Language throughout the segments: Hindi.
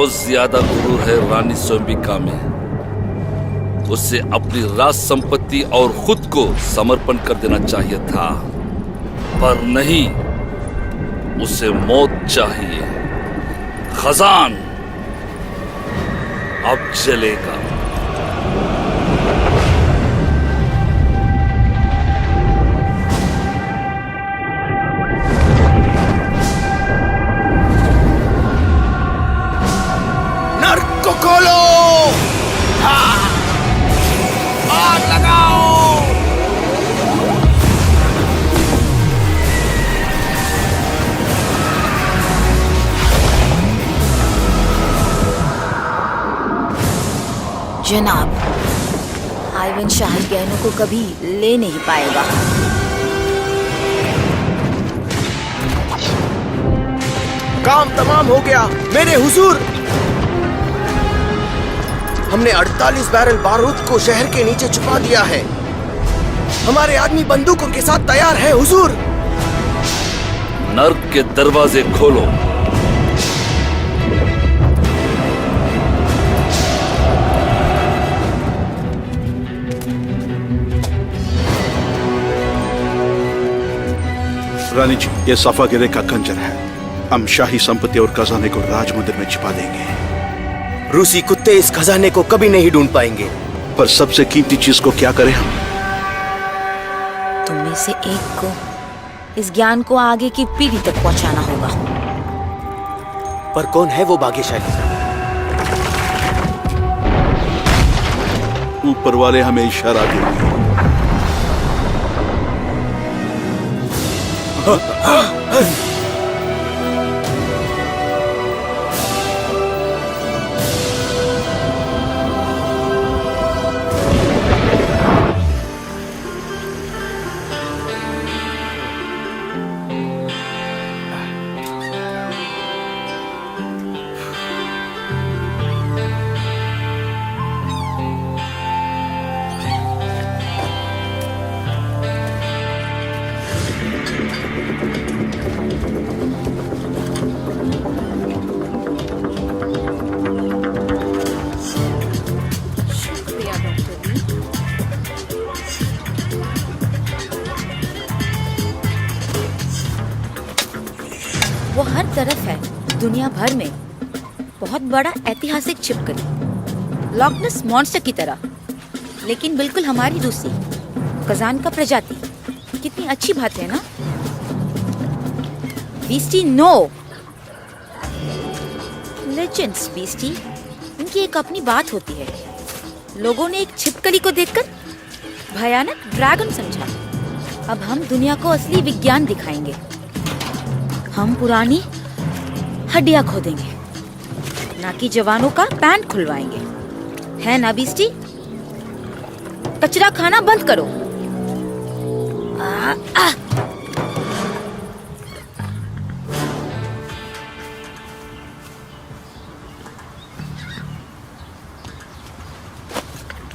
बहुत ज्यादा गुरूर है रानी स्वयंबिका में। उसे अपनी राज संपत्ति और खुद को समर्पण कर देना चाहिए था, पर नहीं, उसे मौत चाहिए। खजान अब जलेगा। नर्क को खोलो, आग लगाओ। जनाब, आइवन शाही गहनों को कभी ले नहीं पाएगा। काम तमाम हो गया मेरे हुजूर। हमने 48 बैरल बारूद को शहर के नीचे छुपा दिया है। हमारे आदमी बंदूकों के साथ तैयार है हुजूर। नर्क के दरवाजे खोलो। रानी जी, ये सफा गिरे का खंजर है। हम शाही संपत्ति और खजाने को राजमंदिर में छिपा देंगे। रूसी कुत्ते इस खजाने को कभी नहीं ढूंढ पाएंगे। पर सबसे कीमती चीज को क्या करें हम? तुम में से एक को इस ज्ञान को आगे की पीढ़ी तक पहुंचाना होगा। पर कौन है वो भाग्यशाली? ऊपर वाले हमें इशारा देंगे। वो हर तरफ है, दुनिया भर में। बहुत बड़ा ऐतिहासिक छिपकली, लॉकनेस मॉन्स्टर की तरह, लेकिन बिल्कुल हमारी रूसी खजान का प्रजाति। कितनी अच्छी बात है ना? बीस्टी नो लेजेंड्स बीस्टी, इनकी एक अपनी बात होती है। लोगों ने एक छिपकली को देखकर भयानक ड्रैगन समझा। अब हम दुनिया को असली विज्ञान दिखाएंगे। हम पुरानी हड्डियां खोदेंगे, ना कि जवानों का पैंट खुलवाएंगे। है ना बीस्टी? कचरा खाना बंद करो।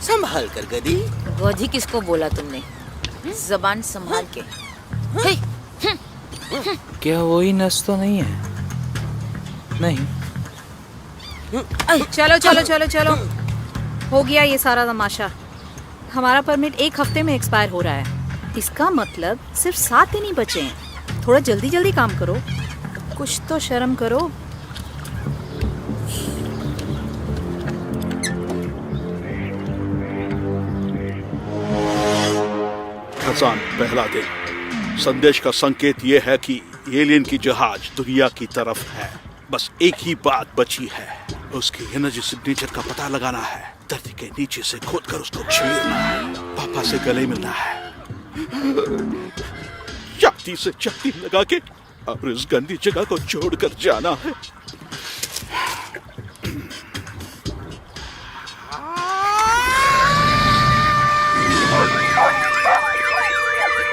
संभाल कर गदी। गधी किसको बोला तुमने? जबान संभाल के। हे, क्या वही नस तो नहीं है? नहीं। चलो चलो चलो चलो, हो गया ये सारा तमाशा। हमारा परमिट 1 हफ्ते में एक्सपायर हो रहा है। इसका मतलब सिर्फ 7 दिन ही बचे हैं। थोड़ा जल्दी जल्दी काम करो, कुछ तो शर्म करो। खजान पहला दिन। संदेश का संकेत ये है कि एलियन की जहाज दुनिया की तरफ है। बस एक ही बात बची है, उसकी एनर्जी सिग्नेचर का पता लगाना है। धरती के नीचे से खोदकर उसको छीनना है। पापा से गले मिलना है, छाती से छाती लगा के, और इस गंदी जगह को छोड़कर जाना है।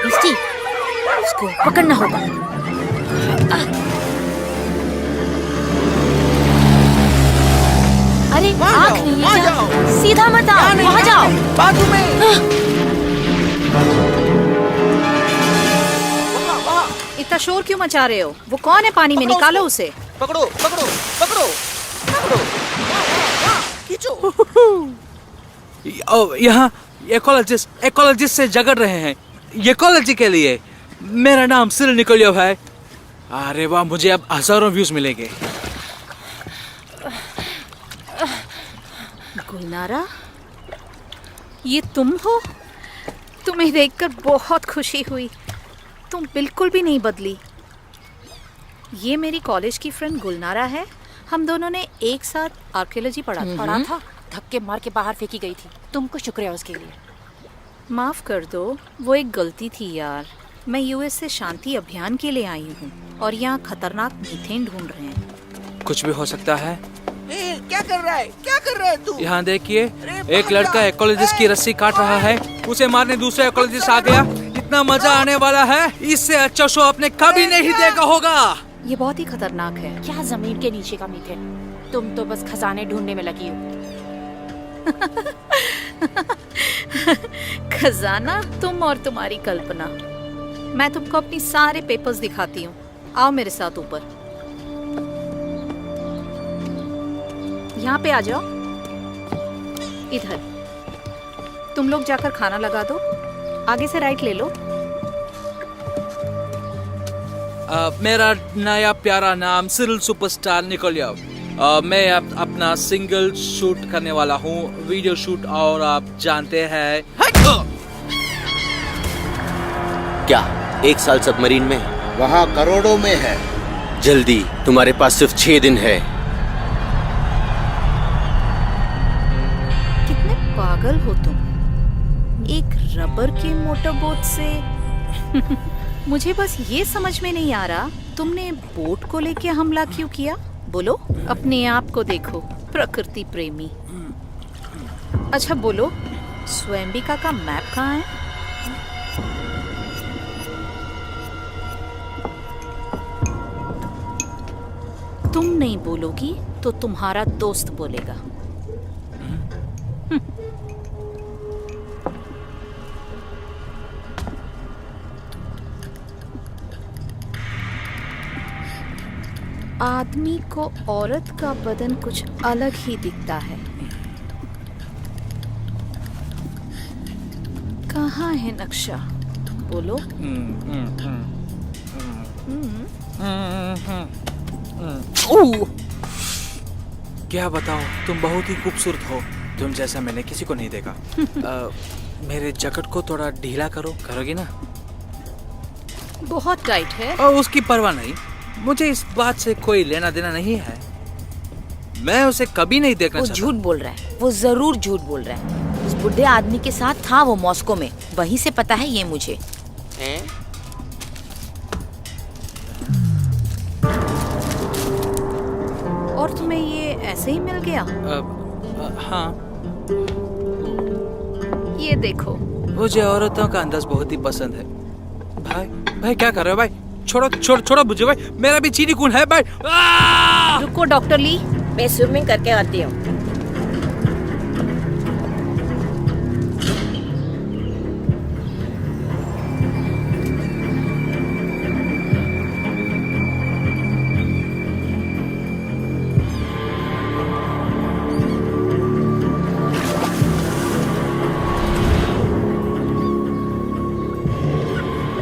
बीस्टी, उसको पकड़ना होगा। अरे आँख नहीं है क्या? सीधा मत आओ, वहाँ जाओ। बाजू में। इतना शोर क्यों मचा रहे हो? वो कौन है पानी में? निकालो उसे। पकड़ो पकड़ो पकड़ो। यहाँ इकोलॉजिस्ट से झगड़ रहे हैं इकोलॉजी के लिए। मेरा नाम सिरिल निकोलियोव है। अरे वाह, मुझे अब हजारों व्यूज मिलेंगे। गुलनारा, ये तुम हो? तुम्हें देखकर बहुत खुशी हुई। तुम बिल्कुल भी नहीं बदली। ये मेरी कॉलेज की फ्रेंड गुलनारा है। हम दोनों ने एक साथ आर्कियोलॉजी पढ़ा था। धक्के मार के बाहर फेंकी गई थी। तुमको शुक्रिया उसके लिए। माफ कर दो, वो एक गलती थी यार। मैं यूएस से शांति अभियान के लिए आई हूँ और यहाँ खतरनाक मीथेन ढूंढ रहे हैं। कुछ भी हो सकता है। क्या कर रहा है? क्या कर रहा है तू? यहाँ देखिए, एक लड़का इकोलॉजिस्ट की रस्सी काट रहा है। उसे मारने दूसरा इकोलॉजिस्ट आ गया। इतना मजा आने वाला है, इससे अच्छा शो आपने कभी नहीं देखा होगा। ये बहुत ही खतरनाक है। क्या जमीन के नीचे का मीथेन? तुम तो बस खजाने ढूंढने में लगी हो। खजाना? तुम और तुम्हारी कल्पना। मैं तुमको अपनी सारे पेपर्स दिखाती हूँ। आओ मेरे साथ ऊपर। यहाँ पे आ जाओ। इधर। तुम लोग जाकर खाना लगा दो। आगे से राइट ले लो। मेरा नया प्यारा नाम सिरिल सुपरस्टार निकोलियोव। मैं अपना सिंगल शूट करने वाला हूँ, वीडियो शूट। और आप जानते हैं क्या 1 साल सबमरीन में? वहाँ करोड़ों में है। जल्दी, तुम्हारे पास सिर्फ 6 दिन है। कितने पागल हो तुम। एक रबर के मोटरबोट से मुझे बस ये समझ में नहीं आ रहा, तुमने बोट को लेके हमला क्यों किया? बोलो, अपने आप को देखो, प्रकृति प्रेमी। अच्छा बोलो, स्वयंबिका का मैप कहाँ है? तुम नहीं बोलोगी तो तुम्हारा दोस्त बोलेगा। आदमी को औरत का बदन कुछ अलग ही दिखता है। कहाँ है नक्शा? बोलो। क्या बताओ, तुम बहुत ही खूबसूरत हो। तुम जैसा मैंने किसी को नहीं देखा। मेरे जैकेट को थोड़ा ढीला करोगी ना? बहुत टाइट है। उसकी परवाह नहीं, मुझे इस बात से कोई लेना देना नहीं है। मैं उसे कभी नहीं देखना चाहता। वो झूठ बोल रहा है। वो जरूर झूठ बोल रहा है। उस बुढ़े आदमी के साथ था वो मॉस्को में। वहीं से पता है ये मुझे। और तुम्हें ये ऐसे ही मिल गया? हाँ। ये देखो। मुझे औरतों का अंदाज बहुत ही पसंद है। भाई क्या कर रहे हो भाई? छोड़ो मुझे भाई, मेरा भी चीनी खून है भाई। रुको डॉक्टर ली, मैं स्विमिंग करके आती हूँ।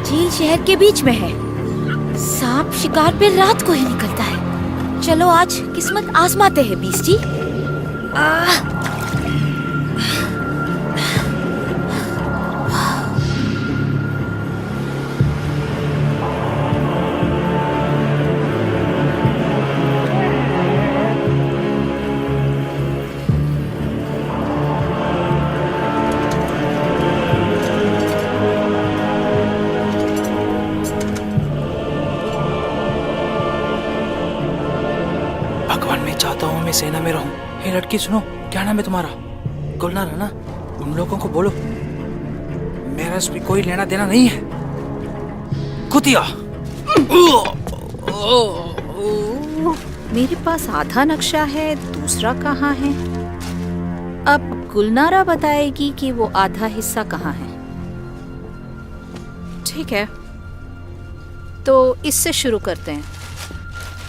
झील शहर के बीच में है। सांप शिकार पे रात को ही निकलता है। चलो आज किस्मत आजमाते हैं बीस्टी। भगवान, मैं चाहता हूँ मैं सेना में रहूं। हे लड़की सुनो, क्या नाम है तुम्हारा? गुलनारा ना? उन लोगों को बोलो मेरा इसमें कोई लेना देना नहीं है। कुतिया। मेरे पास आधा नक्शा है, दूसरा कहाँ है? अब गुलनारा बताएगी कि वो आधा हिस्सा कहाँ है। ठीक है, तो इससे शुरू करते हैं।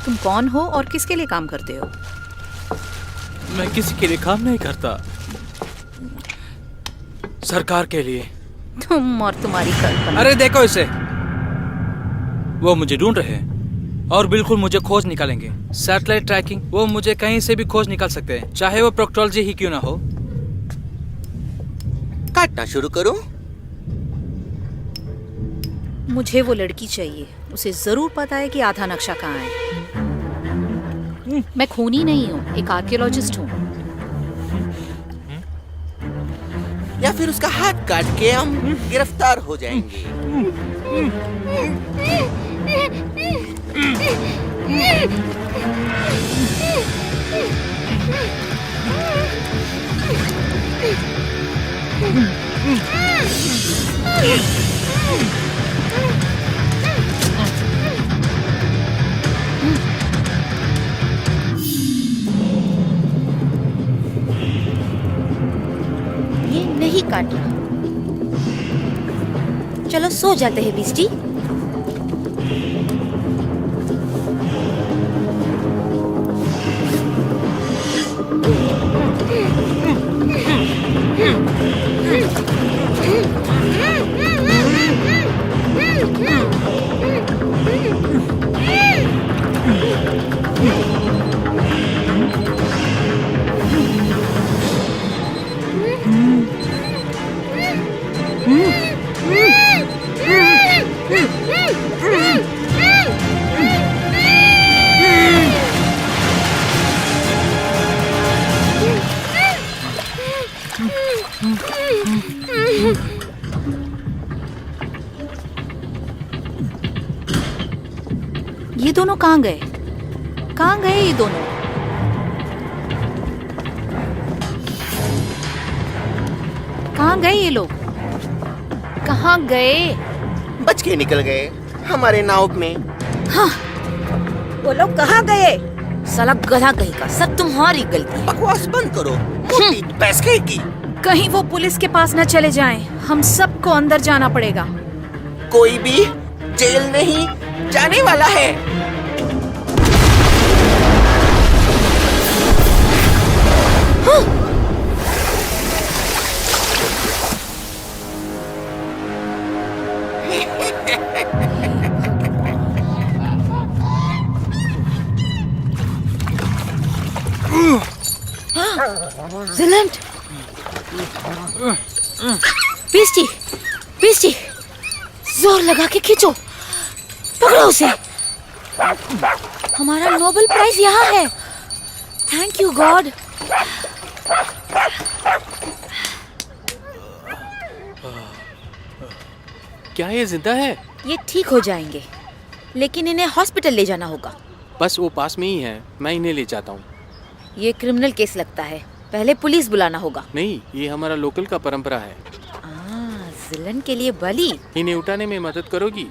तुम कौन हो और किसके लिए काम करते हो? मैं किसी के लिए काम नहीं करता, सरकार के लिए। तुम और तुम्हारी कल्पना। अरे देखो इसे, वो मुझे ढूंढ रहे हैं और बिल्कुल मुझे खोज निकालेंगे। सैटेलाइट ट्रैकिंग, वो मुझे कहीं से भी खोज निकाल सकते हैं, चाहे वो प्रोक्टोलॉजी ही क्यों ना हो। काटना शुरू करूं? मुझे वो लड़की चाहिए, उसे जरूर पता है कि आधा नक्शा कहाँ है। मैं खूनी नहीं हूँ, एक आर्कियोलॉजिस्ट हूँ। या फिर उसका हाथ काट के हम गिरफ्तार हो जाएंगे। ये नहीं काट रहा। चलो सो जाते हैं बीस्टी। ये दोनों कहाँ गए? कहाँ गए ये दोनों? कहाँ गए ये लोग? कहाँ गए? बच के निकल गए हमारे नाव में। हाँ, वो लोग कहाँ गए? साला गधा कहीं का, सब तुम्हारी गलती है। बकवास बंद करो, मोटी पैसे की। कहीं वो पुलिस के पास न चले जाएं, हम सबको अंदर जाना पड़ेगा। कोई भी जेल नहीं जाने वाला है। जिलेंट, बीस्टी, बीस्टी, जोर लगा के खींचो, पकड़ो उसे। हमारा नोबेल प्राइज यहाँ है। Thank you God. क्या ये जिंदा है? ये ठीक हो जाएंगे, लेकिन इन्हें हॉस्पिटल ले जाना होगा। बस वो पास में ही है, मैं इन्हें ले जाता हूँ। ये क्रिमिनल केस लगता है, पहले पुलिस बुलाना होगा। नहीं, ये हमारा लोकल का परंपरा है। जिलन के लिए बलि। इन्हें उठाने में मदद करोगी?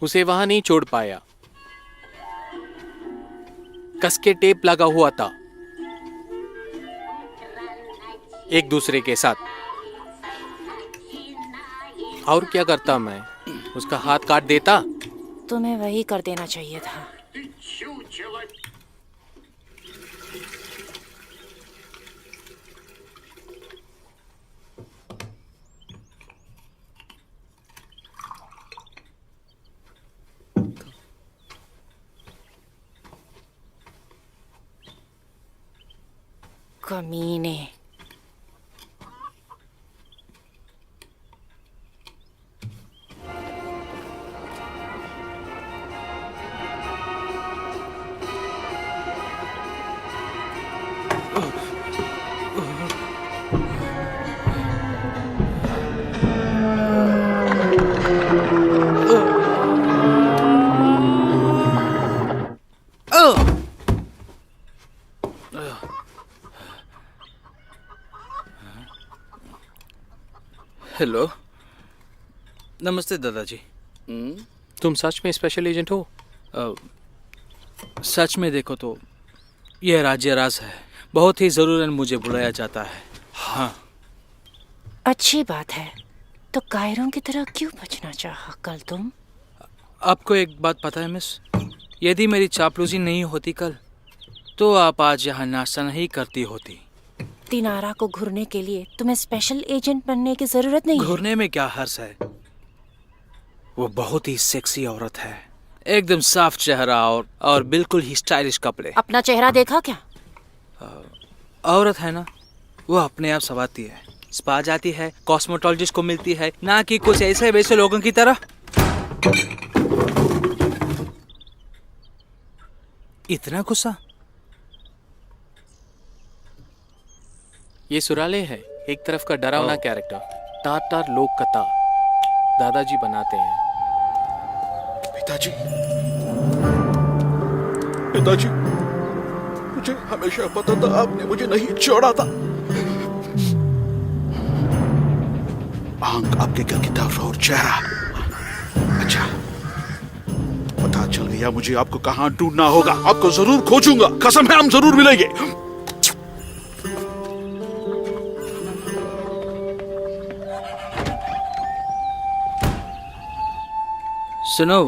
उसे वहां नहीं छोड़ पाया, कस के टेप लगा हुआ था एक दूसरे के साथ। और क्या करता मैं? उसका हाथ काट देता। तुम्हें वही कर देना चाहिए था। कमीने। हेलो, नमस्ते दादाजी। तुम सच में स्पेशल एजेंट हो? सच में देखो तो यह राज्य राज है। बहुत ही ज़रूरन मुझे बुलाया जाता है। हाँ, अच्छी बात है। तो कायरों की तरह क्यों बचना चाहा कल तुम? आपको एक बात पता है मिस, यदि मेरी चापलूसी नहीं होती कल, तो आप आज यहाँ नाश्ता नहीं करती होती। दिनारा को घुरने के लिए तुम्हें स्पेशल एजेंट बनने की जरूरत नहीं है। घूरने में क्या हर्ष है? वो बहुत ही सेक्सी औरत है, एकदम साफ चेहरा और बिल्कुल ही स्टाइलिश कपड़े। अपना चेहरा देखा क्या? औरत है ना, वो अपने आप संवारती है, स्पा जाती है, कॉस्मेटोलॉजिस्ट को मिलती है, ना कि कुछ ऐसे वैसे लोगों की तरह। इतना गुस्सा? ये सुराले है, एक तरफ का डरावना कैरेक्टर, टाटार लोक कथा दादाजी बनाते हैं। पिताजी, पिताजी, मुझे हमेशा पता था आपने मुझे नहीं छोड़ा था। आंख आपके घर की तरफ और चेहरा, अच्छा पता चल गया मुझे आपको कहां ढूंढना होगा। आपको जरूर खोजूंगा, कसम है हम जरूर मिलेंगे। सुनो,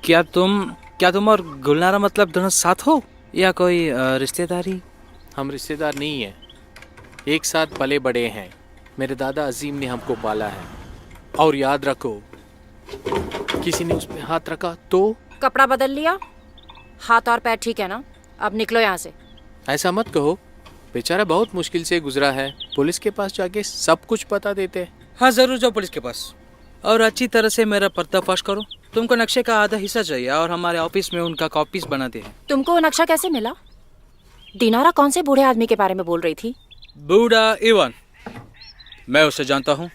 क्या तुम और गुलनारा मतलब दोनों साथ हो या कोई रिश्तेदारी? हम रिश्तेदार नहीं हैं, एक साथ पले बड़े हैं। मेरे दादा अजीम ने हमको पाला है। और याद रखो, किसी ने उस पे हाथ रखा तो कपड़ा बदल लिया, हाथ और पैर ठीक है ना? अब निकलो यहाँ से। ऐसा मत कहो, बेचारा बहुत मुश्किल से गुजरा है। पुलिस के पास जाके सब कुछ बता देते। हाँ, जरूर जाओ पुलिस के पास और अच्छी तरह से मेरा पर्दाफाश करो। तुमको नक्शे का आधा हिस्सा चाहिए और हमारे ऑफिस में उनका कॉपीज बनाते हैं। तुमको वो नक्शा कैसे मिला? दिनारा कौन से बूढ़े आदमी के बारे में बोल रही थी? बूढ़ा इवन, मैं उसे जानता हूँ।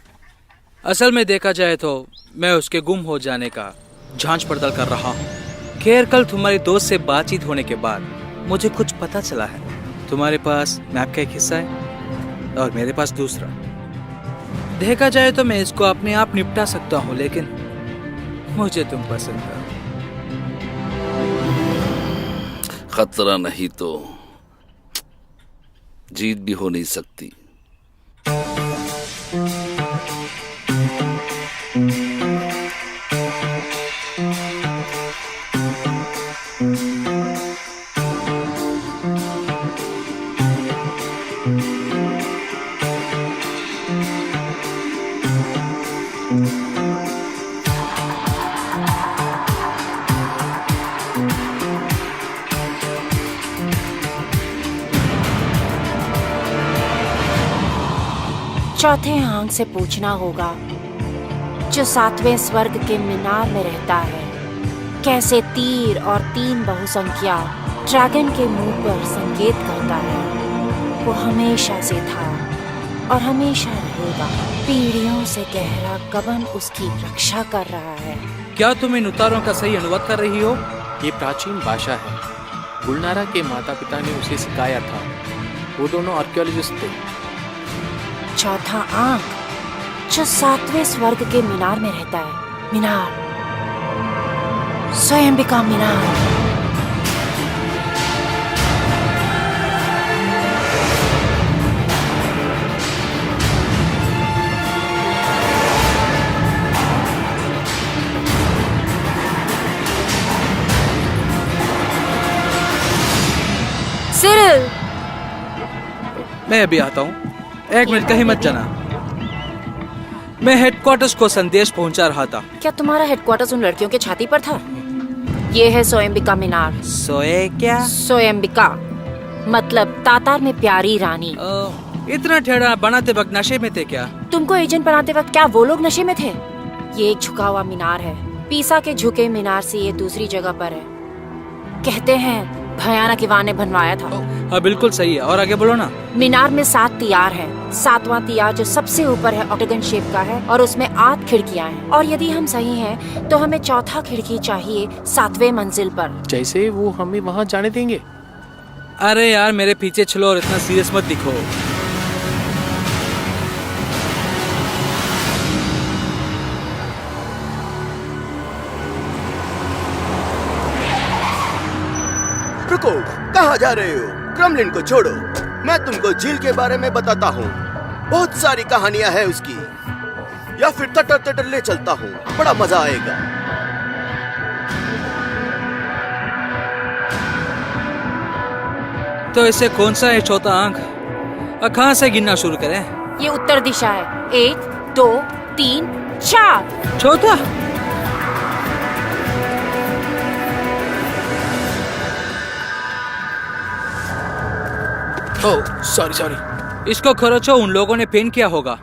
असल में देखा जाए तो मैं उसके गुम हो जाने का जांच पड़ताल कर रहा हूँ। खैर, कल तुम्हारे दोस्त से बातचीत होने के बाद मुझे कुछ पता चला है। तुम्हारे पास मैप का एक हिस्सा है और मेरे पास दूसरा। देखा जाए तो मैं इसको अपने आप निपटा सकता हूँ, लेकिन मुझे तुम पसंद हो। खतरा नहीं तो जीत भी हो नहीं सकती। चौथे आंख से पूछना होगा, जो 7वें स्वर्ग के मीनार में रहता है, कैसे तीर और 3 बहुसंख्या ड्रैगन के मुंह पर संकेत करता है। वो हमेशा से था और हमेशा रहेगा। पीढ़ियों से गहरा गबन उसकी रक्षा कर रहा है। क्या तुम इन उतारों का सही अनुवाद कर रही हो? ये प्राचीन भाषा है। गुलनारा के माता पिता ने उसे सिखाया था। वो दोनों आर्कियोलॉजिस्ट थे। चौथा आंख जो 7वें स्वर्ग के मीनार में रहता है। मीनार, स्वयंबिका मीनार। सिरिल, मैं अभी आता हूँ, 1 मिनट कहीं मत जाना। मैं हेडक्वार्टर्स को संदेश पहुंचा रहा था। क्या तुम्हारा हेडक्वार्टर्स उन लड़कियों के छाती पर था? ये है स्वयंबिका मीनार। सोए क्या? स्वयंबिका मतलब तातार में प्यारी रानी। इतना टेढ़ा बनाते वक्त नशे में थे क्या? तुमको एजेंट बनाते वक्त क्या वो लोग नशे में थे? ये एक झुका हुआ मीनार है। पीसा के झुके मीनार से ये दूसरी जगह पर है। कहते हैं भयानक इवान ने बनवाया था। हाँ, बिल्कुल सही है। और आगे बोलो ना। मीनार में 7 तियार है। 7वां तियार जो सबसे ऊपर है ऑक्टागन शेप का है और उसमें 8 खिड़कियां हैं। और यदि हम सही हैं तो हमें चौथा खिड़की चाहिए 7वें मंजिल पर। जैसे वो हमें वहाँ जाने देंगे? अरे यार, मेरे पीछे चलो और इतना सीरियस मत दिखो। रुको, कहाँ जा रहे हो? क्रमलिन को छोड़ो, मैं तुमको झील के बारे में बताता हूँ। बहुत सारी कहानियां हैं उसकी। या फिर तटर तटर ले चलता हूँ, बड़ा मजा आएगा। तो इसे कौन सा है चौथा अंक? कहाँ से गिनना शुरू करें? ये उत्तर दिशा है। 1 2 3 4। चौथा? Oh sorry. इसको खरोचो उन लोगों ने पेन किया होगा।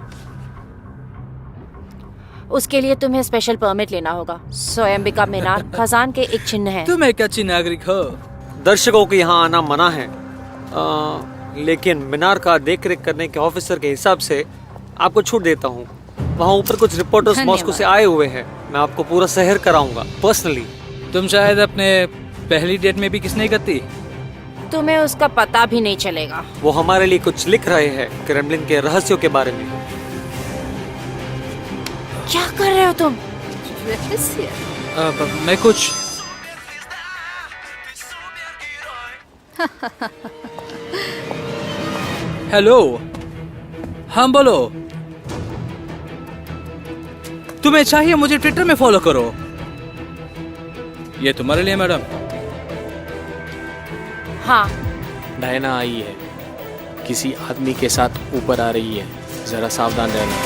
उसके लिए तुम्हें स्पेशल परमिट लेना होगा। स्वयंबिका मीनार खजान के एक चिन्ह है। तुम एक अच्छी नागरिक हो। दर्शकों को यहाँ आना मना है, लेकिन मीनार का देख रेख करने के ऑफिसर के हिसाब से आपको छूट देता हूँ। वहाँ ऊपर कुछ रिपोर्टर्स मॉस्को से आए हुए हैं। मैं आपको पूरा शहर कराऊंगा पर्सनली। तुम शायद अपने पहली डेट में भी किस नहीं करती। तुम्हें उसका पता भी नहीं चलेगा। वो हमारे लिए कुछ लिख रहे हैं क्रेमलिन के रहस्यों के बारे में। क्या कर रहे हो तुम? मैं कुछ हेलो, हाँ बोलो। तुम्हें चाहिए मुझे ट्विटर में फॉलो करो। ये तुम्हारे लिए मैडम। हाँ। डायना आई है, किसी आदमी के साथ ऊपर आ रही है, जरा सावधान रहना।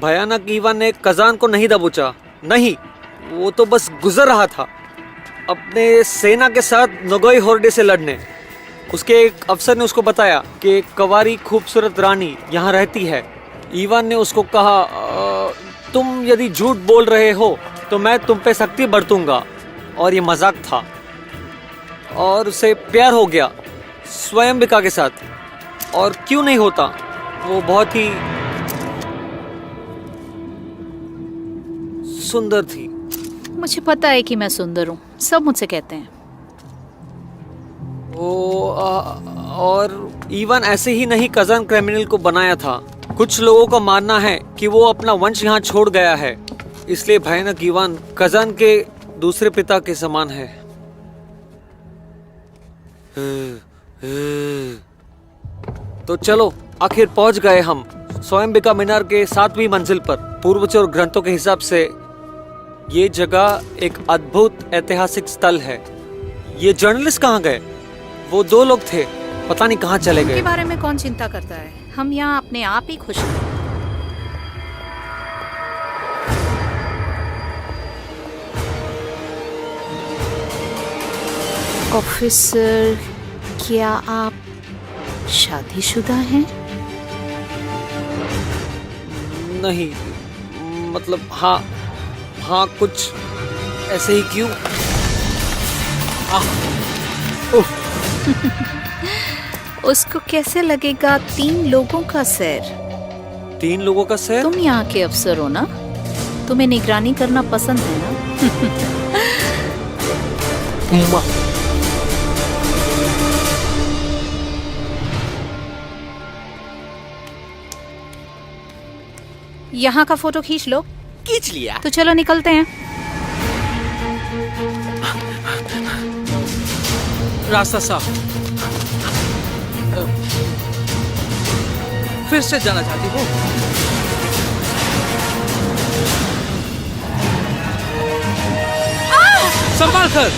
भयानक ईवान ने कजान को नहीं दबोचा। नहीं, वो तो बस गुजर रहा था अपने सेना के साथ नगोई होर्डे से लड़ने। उसके एक अफसर ने उसको बताया कि एक कवारी खूबसूरत रानी यहाँ रहती है। ईवान ने उसको कहा, तुम यदि झूठ बोल रहे हो तो मैं तुम पे सख्ती बरतूंगा। और ये मजाक था और उसे प्यार हो गया स्वयंबिका के साथ। और क्यों नहीं होता, वो बहुत ही सुंदर थी। मुझे पता है कि मैं सुंदर हूँ, सब मुझसे कहते हैं। और ईवान ऐसे ही नहीं कजन क्रिमिनल को बनाया था। कुछ लोगों का मानना है कि वो अपना वंश यहाँ छोड़ गया है, इसलिए भयानक ईवान कजन के दूसरे पिता के समान है। तो चलो, आखिर पहुंच गए हम स्वयंबिका मीनार के 7वीं मंजिल पर। पूर्वज और ग्रंथों के हिसाब से ये जगह एक अद्भुत ऐतिहासिक स्थल है। ये जर्नलिस्ट कहाँ गए? वो 2 लोग थे, पता नहीं कहाँ चले गए। उनके बारे में कौन चिंता करता है? हम यहाँ अपने आप ही खुश हैं। ऑफिसर, क्या आप शादीशुदा हैं? नहीं, मतलब हाँ कुछ ऐसे ही। क्यों? उसको कैसे लगेगा 3 लोगों का सैर? 3 लोगों का सैर? तुम यहाँ के अफसर हो ना, तुम्हें निगरानी करना पसंद है ना? यहाँ का फोटो खींच लो। खींच लिया। तो चलो निकलते हैं। रास्ता साफ। फिर से जाना चाहती हो? संभाल कर।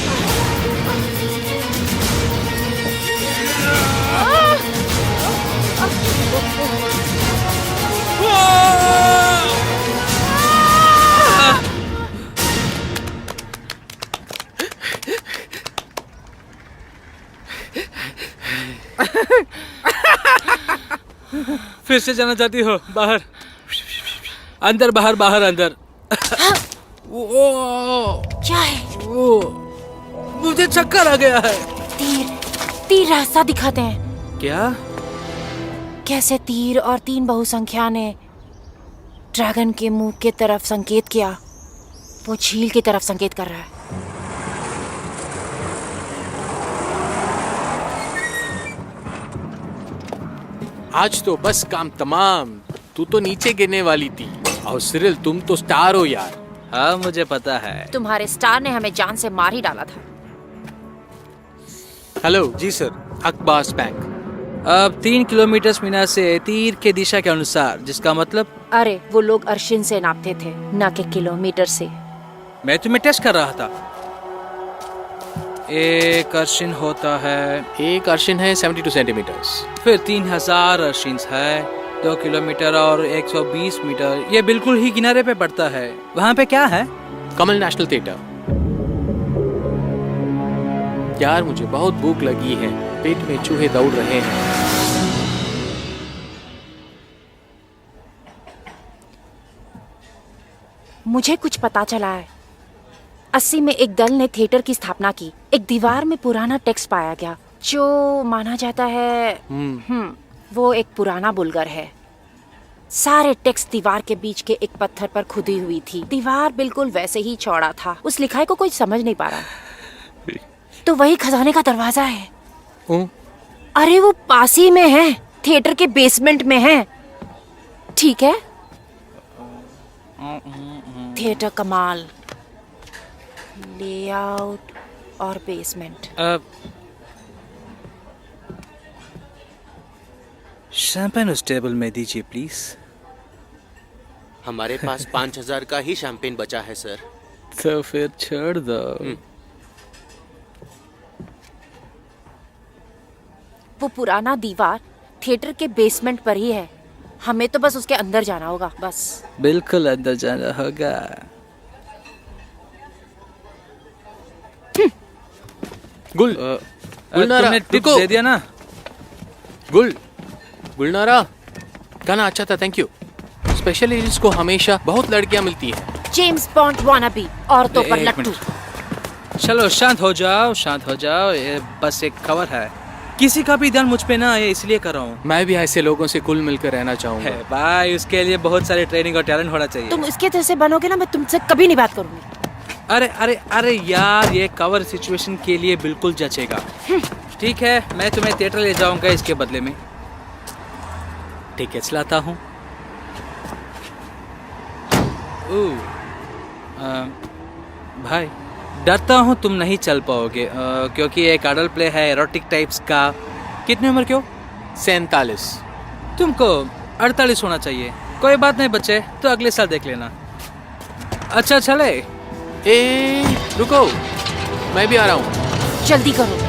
फिर से जाना चाहती हो? बाहर अंदर, बाहर बाहर अंदर। क्या है? मुझे चक्कर आ गया है। तीर रास्ता दिखाते हैं। क्या? कैसे तीर और 3 बहुसंख्या ने ड्रैगन के मुंह की तरफ संकेत किया। वो झील की तरफ संकेत कर रहा है। आज तो बस काम तमाम। तू तो नीचे गिरने वाली थी। और सिरिल, तुम तो स्टार हो यार। हाँ मुझे पता है। तुम्हारे स्टार ने हमें जान से मार ही डाला था। हेलो जी सर। अकबास बैंक। अब 3 किलोमीटर मीना से तीर के दिशा के अनुसार, जिसका मतलब अरे वो लोग अर्शिन से नापते थे, न कि किलोमीटर से। मैं तुम्हें टेस्ट कर रहा था। एक अर्शिन होता है, एक अर्शिन है 72 सेंटीमीटर्स। फिर 3000 अर्शिन है 2 किलोमीटर और 120 मीटर। ये बिल्कुल ही किनारे पे पड़ता है। वहाँ पे क्या है? कमल नेशनल थिएटर। यार मुझे बहुत भूख लगी है, पेट में चूहे दौड़ रहे हैं। मुझे कुछ पता चला है। 80 में एक दल ने थिएटर की स्थापना की। एक दीवार में पुराना टेक्स्ट पाया गया जो माना जाता है वो एक पुराना बुलगर है। सारे टेक्स्ट दीवार के बीच के एक पत्थर पर खुदी हुई थी। दीवार बिल्कुल वैसे ही चौड़ा था। उस लिखाई को कोई समझ नहीं पा रहा। तो वही खजाने का दरवाजा है। अरे वो पास ही में है, थिएटर के बेसमेंट में है। ठीक है, थिएटर कमाल, लेआउट और बेसमेंट। शैंपेन उस टेबल में दीजिए प्लीज। हमारे पास 5000 का ही शैंपेन बचा है सर। तो फिर छोड़ दो। वो पुराना दीवार थिएटर के बेसमेंट पर ही है। हमें तो बस उसके अंदर जाना होगा, बस। बिल्कुल अंदर जाना होगा। गुलनारा, तुमने टिप्स रुको। दे दिया ना? गुलनारा, गाना अच्छा था, थैंक यू। स्पेशल एजेंट्स को हमेशा बहुत लड़कियां मिलती हैं। जेम्स बॉन्ड वानाबी, औरतों पर एक लट्टू। चलो शांत हो जाओ, शांत हो जाओ। ये बस एक खबर है, किसी का भी ध्यान मुझ पे ना आए, इसलिए कर रहा हूँ। मैं भी ऐसे लोगों से कुल मिलकर रहना चाहूंगा। भाई उसके लिए बहुत सारे ट्रेनिंग और टैलेंट होना चाहिए। तुम इसके तरह से बनोगे ना, मैं तुमसे कभी नहीं बात करूंगी। अरे अरे अरे यार, ये कवर सिचुएशन के लिए बिल्कुल जचेगा। ठीक है, मैं तुम्हें थिएटर ले जाऊंगा इसके बदले में टिकट्स लाता हूँ। भाई डरता हूँ तुम नहीं चल पाओगे, क्योंकि एक अडल्ट प्ले है एरोटिक टाइप्स का। कितनी उम्र क्यों? 47। तुमको 48 होना चाहिए। कोई बात नहीं बच्चे, तो अगले साल देख लेना। अच्छा चले। रुको, मैं भी आ रहा हूँ। जल्दी करो।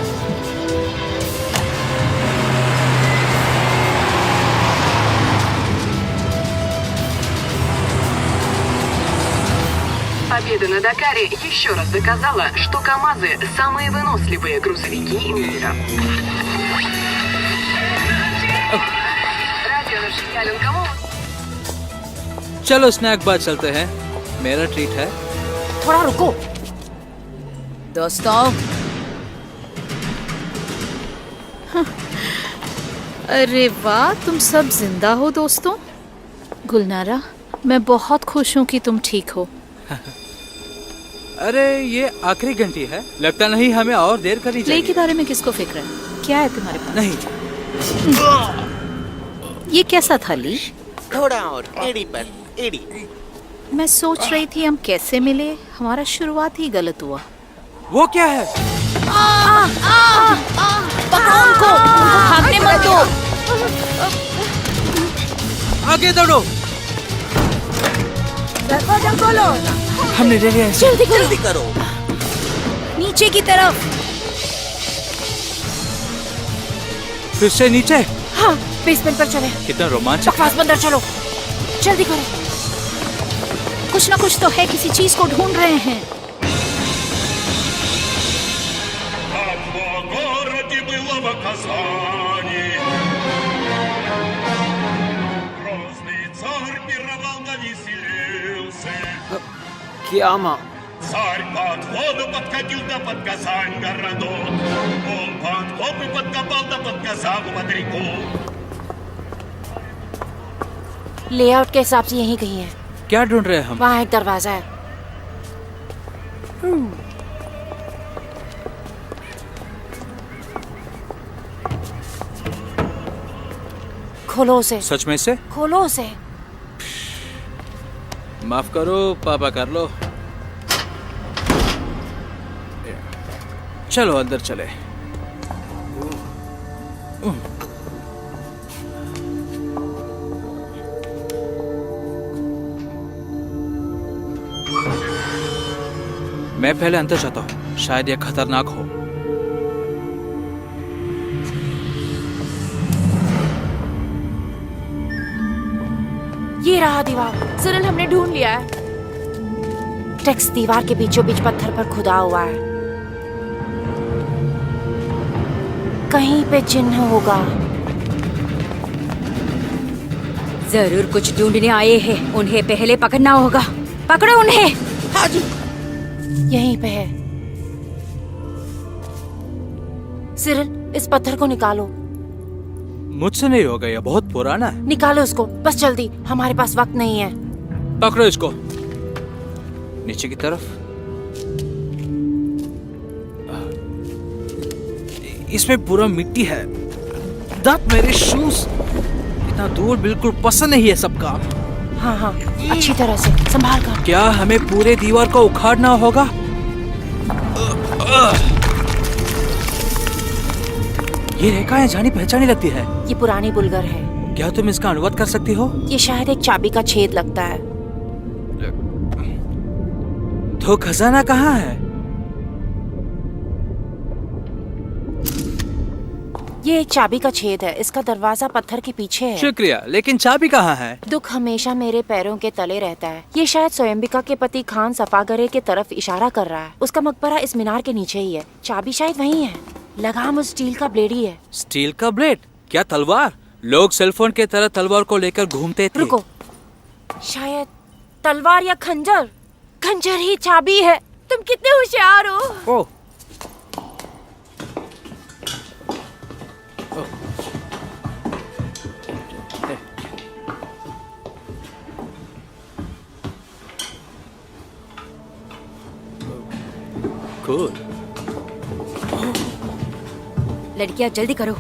Победа на Дакаре еще раз доказала, что КАМАЗы – самые выносливые грузовики мира. Радио Шиялин кому? चलो स्नैक बार चलते हैं, मेरा ट्रीट है। थोड़ा रुको। दोस्तों, अरे वाह, तुम सब जिंदा हो दोस्तों। गुलनारा, मैं बहुत खुश हूँ कि तुम ठीक हो। अरे ये आखिरी घंटी है, लगता नहीं हमें और देर करनी प्ले के चाहिए। बारे में किसको फिक्र है? क्या है तुम्हारे पास? नहीं, ये कैसा था ली? थोड़ा और एड़ी पर एड़ी। मैं सोच रही थी हम कैसे मिले। हमारा शुरुआत ही गलत हुआ। वो क्या है? पकड़ो उनको, भागने मत दो। आगे दौड़ो। दरवाजा खोलो। हमने ले लिया। जल्दी करो। नीचे की तरफ। फिर से नीचे। हाँ, बेसमेंट पर चले। कितना रोमांचक। बकवास बंदर, चलो जल्दी करो। कुछ ना कुछ तो है, किसी चीज को ढूंढ रहे हैं। क्या माँ? Царь под воду подкатил да под Казань городок. Он под копы подкопал да под Казаху моряков. लेआउट के हिसाब से यहीं कहीं है। क्या ढूंढ रहे हैं हम? वहाँ एक दरवाजा है। खोलो उसे। सच में से? खोलो उसे। माफ करो पापा, कर लो। चलो अंदर चले। मैं पहले अंदर जाता हूँ, शायद यह खतरनाक हो। ये रहा दीवार। सिरिल, हमने ढूंढ लिया है। टेक्स्ट दीवार के बीचों बीच पत्थर पर खुदा हुआ है। कहीं पे चिन्ह होगा। जरूर कुछ ढूंढने आए हैं, उन्हें पहले पकड़ना होगा। पकड़ो उन्हें। हाँ जी। यहीं पे है। सिरिल, इस पत्थर को निकालो। मुझसे नहीं होगा, यह बहुत पुराना है। निकालो इसको, बस जल्दी, हमारे पास वक्त नहीं है। पकड़ो इसको। नीचे की तरफ। इसमें पूरा मिट्टी है। दैट मेरे शूज। इतना दूर बिल्कुल पसंद नहीं है सबका। हाँ हाँ, अच्छी तरह से संभाल कर। क्या हमें पूरे दीवार को उखाड़ना होगा? ये रेखाएं जानी पहचानी लगती है। ये पुरानी बुलगर है। क्या तुम इसका अनुवाद कर सकती हो? ये शायद एक चाबी का छेद लगता है। तो खजाना कहाँ है? ये एक चाबी का छेद है। इसका दरवाजा पत्थर के पीछे है। शुक्रिया, लेकिन चाबी कहाँ है? दुख हमेशा मेरे पैरों के तले रहता है। ये शायद स्वयंबिका के पति खान सफागरे के तरफ इशारा कर रहा है। उसका मकबरा इस मीनार के नीचे ही है। चाबी शायद वहीं है। लगाम उस स्टील का ब्लेड ही है। स्टील का ब्लेड? क्या तलवार? लोग सेलफोन के तरह तलवार को लेकर घूमते थे। रुको, शायद तलवार या खंजर। खंजर ही चाबी है। तुम कितने होशियार हो। ओह, cool. लड़कियां जल्दी करो।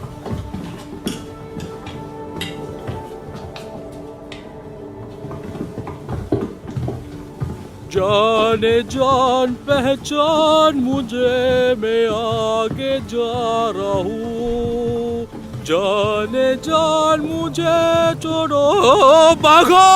जाने जान पहचान मुझे, मैं आगे जा रहा हूँ। जाने जान मुझे छोड़ो, भागो।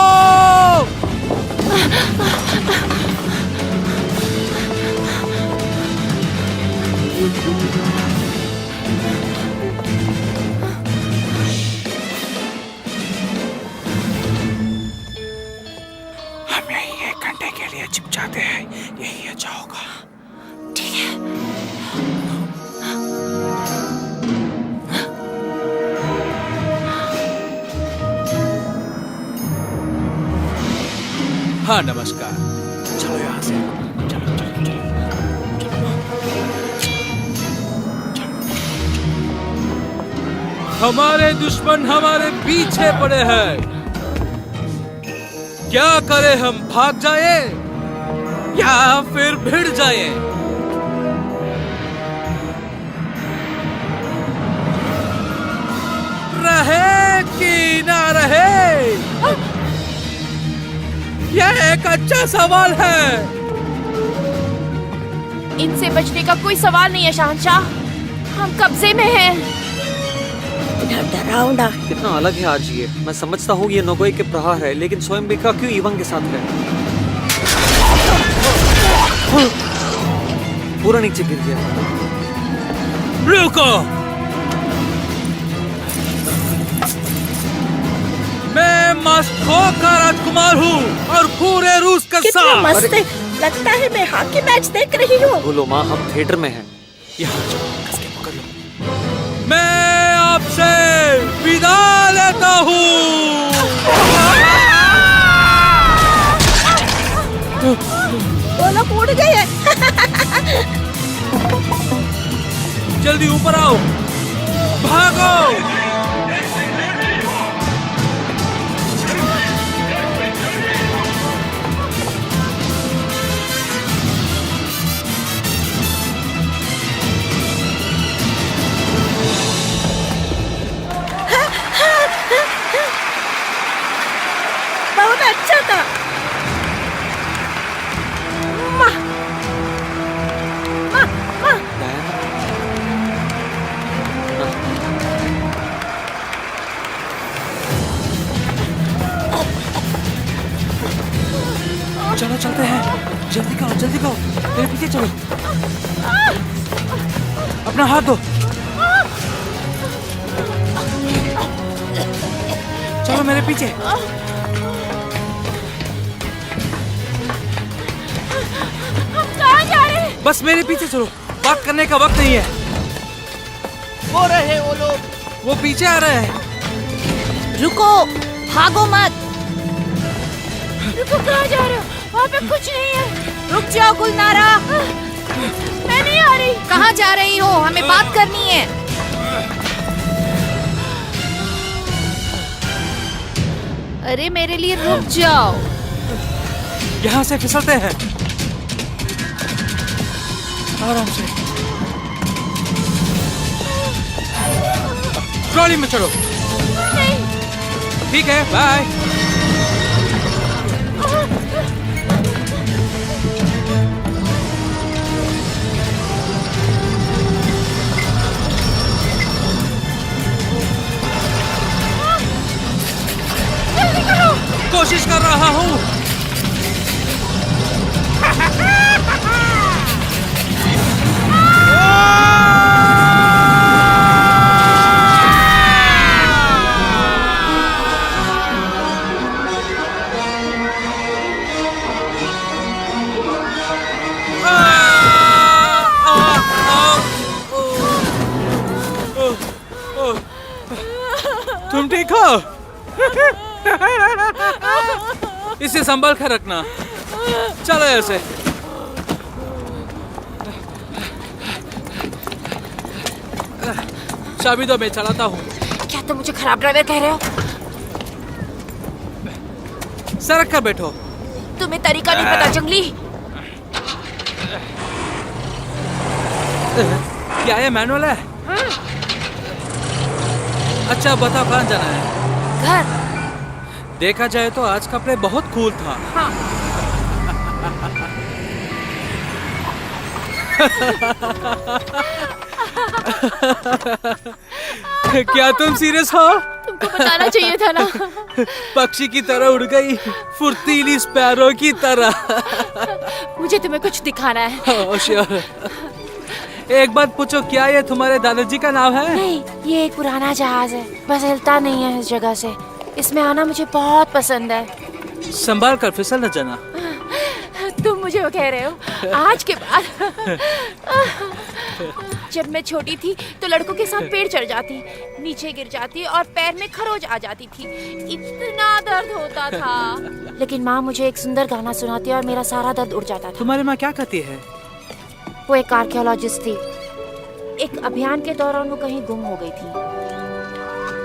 हम यही 1 घंटे के लिए छिप जाते हैं, यही अच्छा होगा। ठीक है। हाँ, नमस्कार। चलो यहाँ से। चलो चलो चलो। हमारे दुश्मन हमारे पीछे पड़े हैं। क्या करें हम? भाग जाए या फिर भिड़ जाए? रहे कि ना रहे, यह एक अच्छा सवाल है। इनसे बचने का कोई सवाल नहीं है शहंशाह। हम कब्जे में हैं। डरावना कितना अलग है आज ये। मैं समझता हूँ ये नोगोई के प्रहार है, लेकिन स्वयंबिका क्यों इवान के साथ है? पूरा नीचे गिर गया। रुको, मैं मस्को का राजकुमार हूँ और पूरे रूस का साथ। मस्त है। लगता है मैं हॉकी मैच देख रही हूँ। बोलो माँ, हम थिएटर में हैं। यहाँ कस के पकड़ लो। मैं आपसे विदा लेता हूँ। बोलो फूट गई है। जल्दी ऊपर आओ, भागो। बहुत अच्छा था। चलते हैं। जल्दी करो, जल्दी करो, मेरे पीछे चलो। अपना हाथ दो। चलो मेरे पीछे। कहाँ जा रहे हैं? बस मेरे पीछे चलो, बात करने का वक्त नहीं है। हो रहे वो लोग। वो पीछे आ रहे हैं। रुको, भागो मत। रुको, कहाँ जा रहे हो? वहाँ पे कुछ नहीं है। रुक जाओ गुलनारा। मैं नहीं आ रही। कहाँ जा रही हो? हमें बात करनी है। अरे मेरे लिए रुक जाओ। यहाँ से फिसलते हैं। आराम से। ट्रॉली में चढ़ो। ठीक है, बाय। कोशिश कर रहा हूँ। तुम ठीक हो? इसे संभाल कर रखना। चलो ऐसे। चाबी दो, मैं चलाता हूँ। क्या तुम मुझे खराब ड्राइवर कह रहे हो? सड़क कर बैठो। तुम्हें तरीका नहीं पता जंगली। क्या ये मैनुअल है? अच्छा बताओ, कहाँ जाना है? घर। देखा जाए तो आज कपड़े बहुत कूल था। हाँ। क्या तुम सीरियस हो? तुमको बताना चाहिए था ना। पक्षी की तरह उड़ गई, फुर्तीली स्पैरो की तरह। मुझे तुम्हें कुछ दिखाना है। श्योर। एक बात पूछो, क्या ये तुम्हारे दादाजी का नाम है? नहीं, ये एक पुराना जहाज है, बस हिलता नहीं है इस जगह से। इसमें आना मुझे बहुत पसंद है। संभाल कर फिसल न जाना। तुम मुझे वो कह रहे हो? आज के बाद। जब मैं छोटी थी तो लड़कों के साथ पेड़ चढ़ जाती, नीचे गिर जाती और पैर में खरोच आ जाती थी। इतना दर्द होता था। लेकिन माँ मुझे एक सुंदर गाना सुनाती और मेरा सारा दर्द उड़ जाता था। तुम्हारी माँ क्या कहती है? वो एक आर्कियोलॉजिस्ट थी। एक अभियान के दौरान वो कहीं गुम हो गई थी।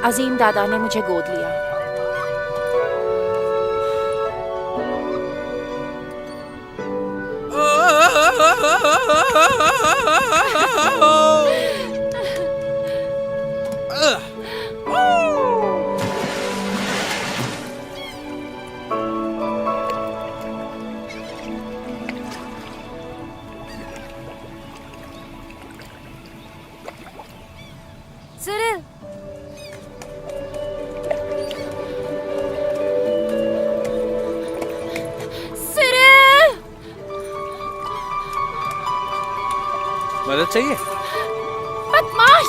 अजीम दादा ने मुझे गोद लिया। सिरिल, सिरिल, मदद चाहिए? बदमाश!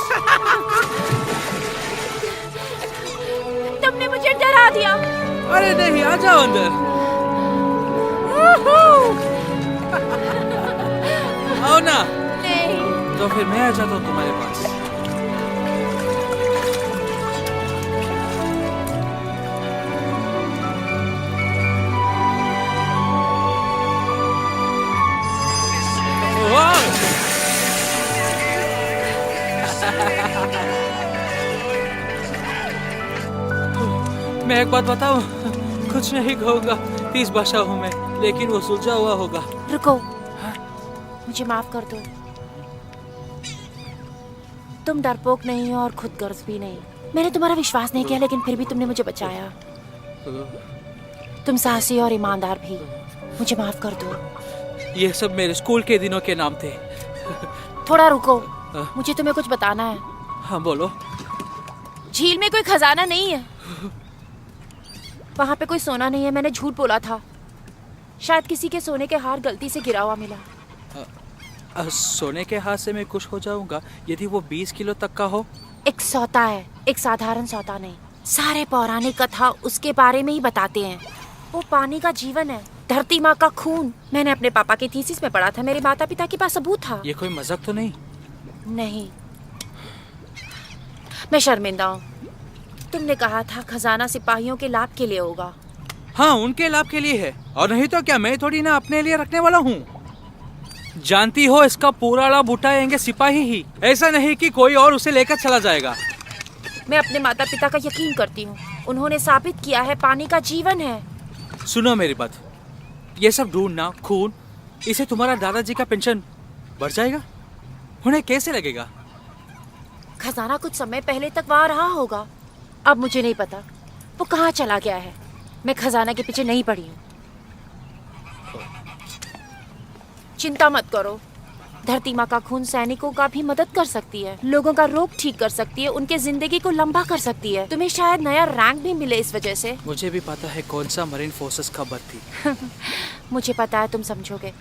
तुमने मुझे डरा दिया। अरे नहीं, आ जाओ अंदर। आओ ना। नहीं। तो फिर मैं आ जाता हूँ तुम्हारे पास। मैं एक बात बताऊं, कुछ नहीं कहूँगा। 30 भाषा हूँ मैं, लेकिन वो सुलझा हुआ होगा। रुको। मुझे माफ कर दो। तुम डरपोक नहीं हो और खुदगर्ज भी नहीं। मैंने तुम्हारा विश्वास नहीं किया, लेकिन फिर भी तुमने मुझे बचाया। तुम साहसी और ईमानदार भी। मुझे माफ कर दो। ये सब मेरे स्कूल के दिनों के नाम थे। थोड़ा रुको, मुझे तुम्हें कुछ बताना है। हाँ बोलो। झील में कोई खजाना नहीं है। वहाँ पे कोई सोना नहीं है, मैंने झूठ बोला था। शायद किसी के सोने के हार गलती से गिरा हुआ मिला। सोने के हाथ से मैं खुश हो जाऊंगा यदि वो 20 किलो तक का हो। एक सौता है, एक साधारण सौता नहीं। सारे पौराणिक कथा उसके बारे में ही बताते हैं। वो पानी का जीवन है, धरती माँ का खून। मैंने अपने पापा की थीसिस में पढ़ा था, मेरे माता पिता के पास सबूत था। ये कोई मजाक तो नहीं? नहीं, मैं शर्मिंदा हूँ। तुमने कहा था खजाना सिपाहियों के लाभ के लिए होगा। हाँ, उनके लाभ के लिए है, और नहीं तो क्या मैं थोड़ी ना अपने लिए रखने वाला हूँ। जानती हो, इसका पूरा लाभ उठाएंगे सिपाही ही, ऐसा नहीं कि कोई और उसे लेकर चला जाएगा। मैं अपने माता पिता का यकीन करती हूँ, उन्होंने साबित किया है पानी का जीवन है। सुनो मेरी बात, ये सब ढूंढना, खून, इसे तुम्हारा दादाजी का पेंशन बढ़ जाएगा। उन्हें कैसे लगेगा? खजाना कुछ समय पहले तक वहाँ रहा होगा, अब मुझे नहीं पता वो कहाँ चला गया है। मैं खजाना के पीछे नहीं पड़ी हूँ। चिंता मत करो, धरती माँ का खून सैनिकों का भी मदद कर सकती है, लोगों का रोग ठीक कर सकती है, उनके जिंदगी को लंबा कर सकती है। तुम्हें शायद नया रैंक भी मिले इस वजह से। मुझे भी पता है कौन सा मरीन फोर्सेस का भर्ती। मुझे पता है तुम समझोगे,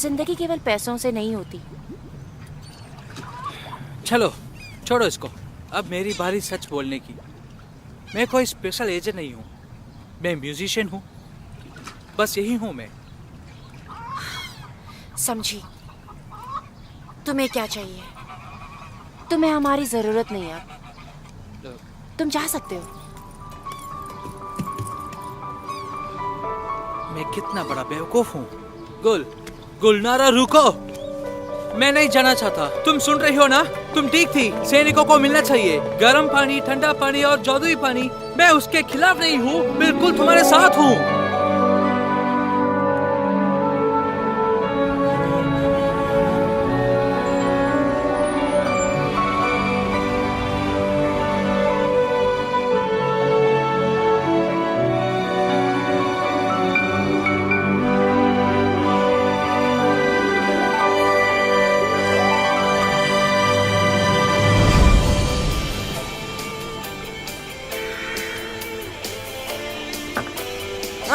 जिंदगी केवल पैसों से नहीं होती। चलो छोड़ो इसको, अब मेरी बारी सच बोलने की। मैं कोई स्पेशल एजेंट नहीं हूँ, मैं म्यूजिशियन हूँ, बस यही हूँ मैं। समझी, तुम्हें क्या चाहिए? तुम्हें हमारी जरूरत नहीं है, तुम जा सकते हो। मैं कितना बड़ा बेवकूफ हूँ। गुलनारा रुको, मैं नहीं जाना चाहता। तुम सुन रही हो ना? तुम ठीक थी। सैनिकों को मिलना चाहिए गर्म पानी, ठंडा पानी और जादुई पानी। मैं उसके खिलाफ नहीं हूँ, बिल्कुल तुम्हारे साथ हूँ।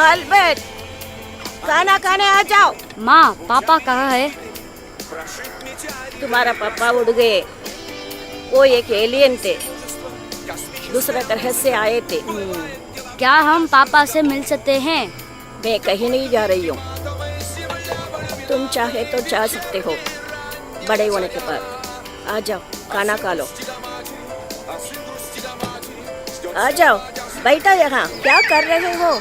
अल्बर्ट, खाना खाने आ जाओ। माँ, पापा कहाँ है? तुम्हारा पापा उड़ गए, वो एक एलियन थे, दूसरे ग्रह से आए थे। क्या हम पापा से मिल सकते हैं? मैं कहीं नहीं जा रही हूँ, तुम चाहे तो जा सकते हो बड़े होने के बाद। आ जाओ, खाना खा लो। आ जाओ, बैठो यहाँ, क्या कर रहे हो?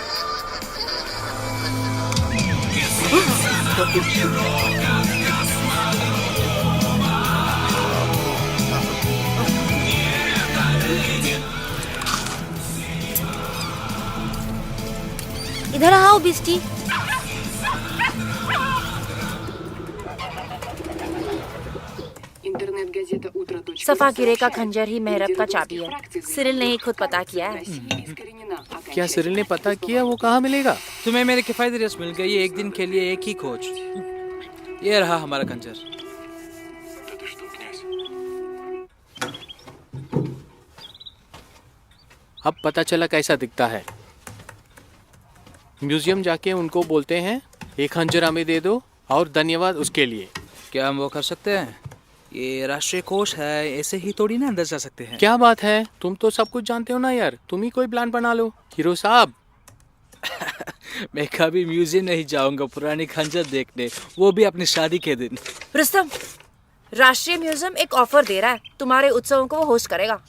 इधर आओ बिस्टी। सफाकिरे का खंजर ही मेहरब का चाबी है। सिरिल ने ही खुद पता किया है। क्या सिरिल ने पता किया? वो कहाँ मिलेगा? तुम्हें मेरे किफायती ड्रेस मिल गई, एक दिन के लिए एक ही खोज। ये रहा हमारा खंजर। अब पता चला कैसा दिखता है। म्यूजियम जाके उनको बोलते हैं एक खंजर हमें दे दो और धन्यवाद उसके लिए। क्या हम वो कर सकते हैं? ये राष्ट्रीय कोष है, ऐसे ही थोड़ी ना अंदर जा सकते हैं। क्या बात है, तुम तो सब कुछ जानते हो ना यार। तुम ही कोई प्लान बना लो हीरो साहब। मैं कभी म्यूजियम नहीं जाऊंगा पुरानी खंजर देखने, वो भी अपनी शादी के दिन। रुस्तम, राष्ट्रीय म्यूजियम एक ऑफर दे रहा है, तुम्हारे उत्सवों को वो होस्ट करेगा।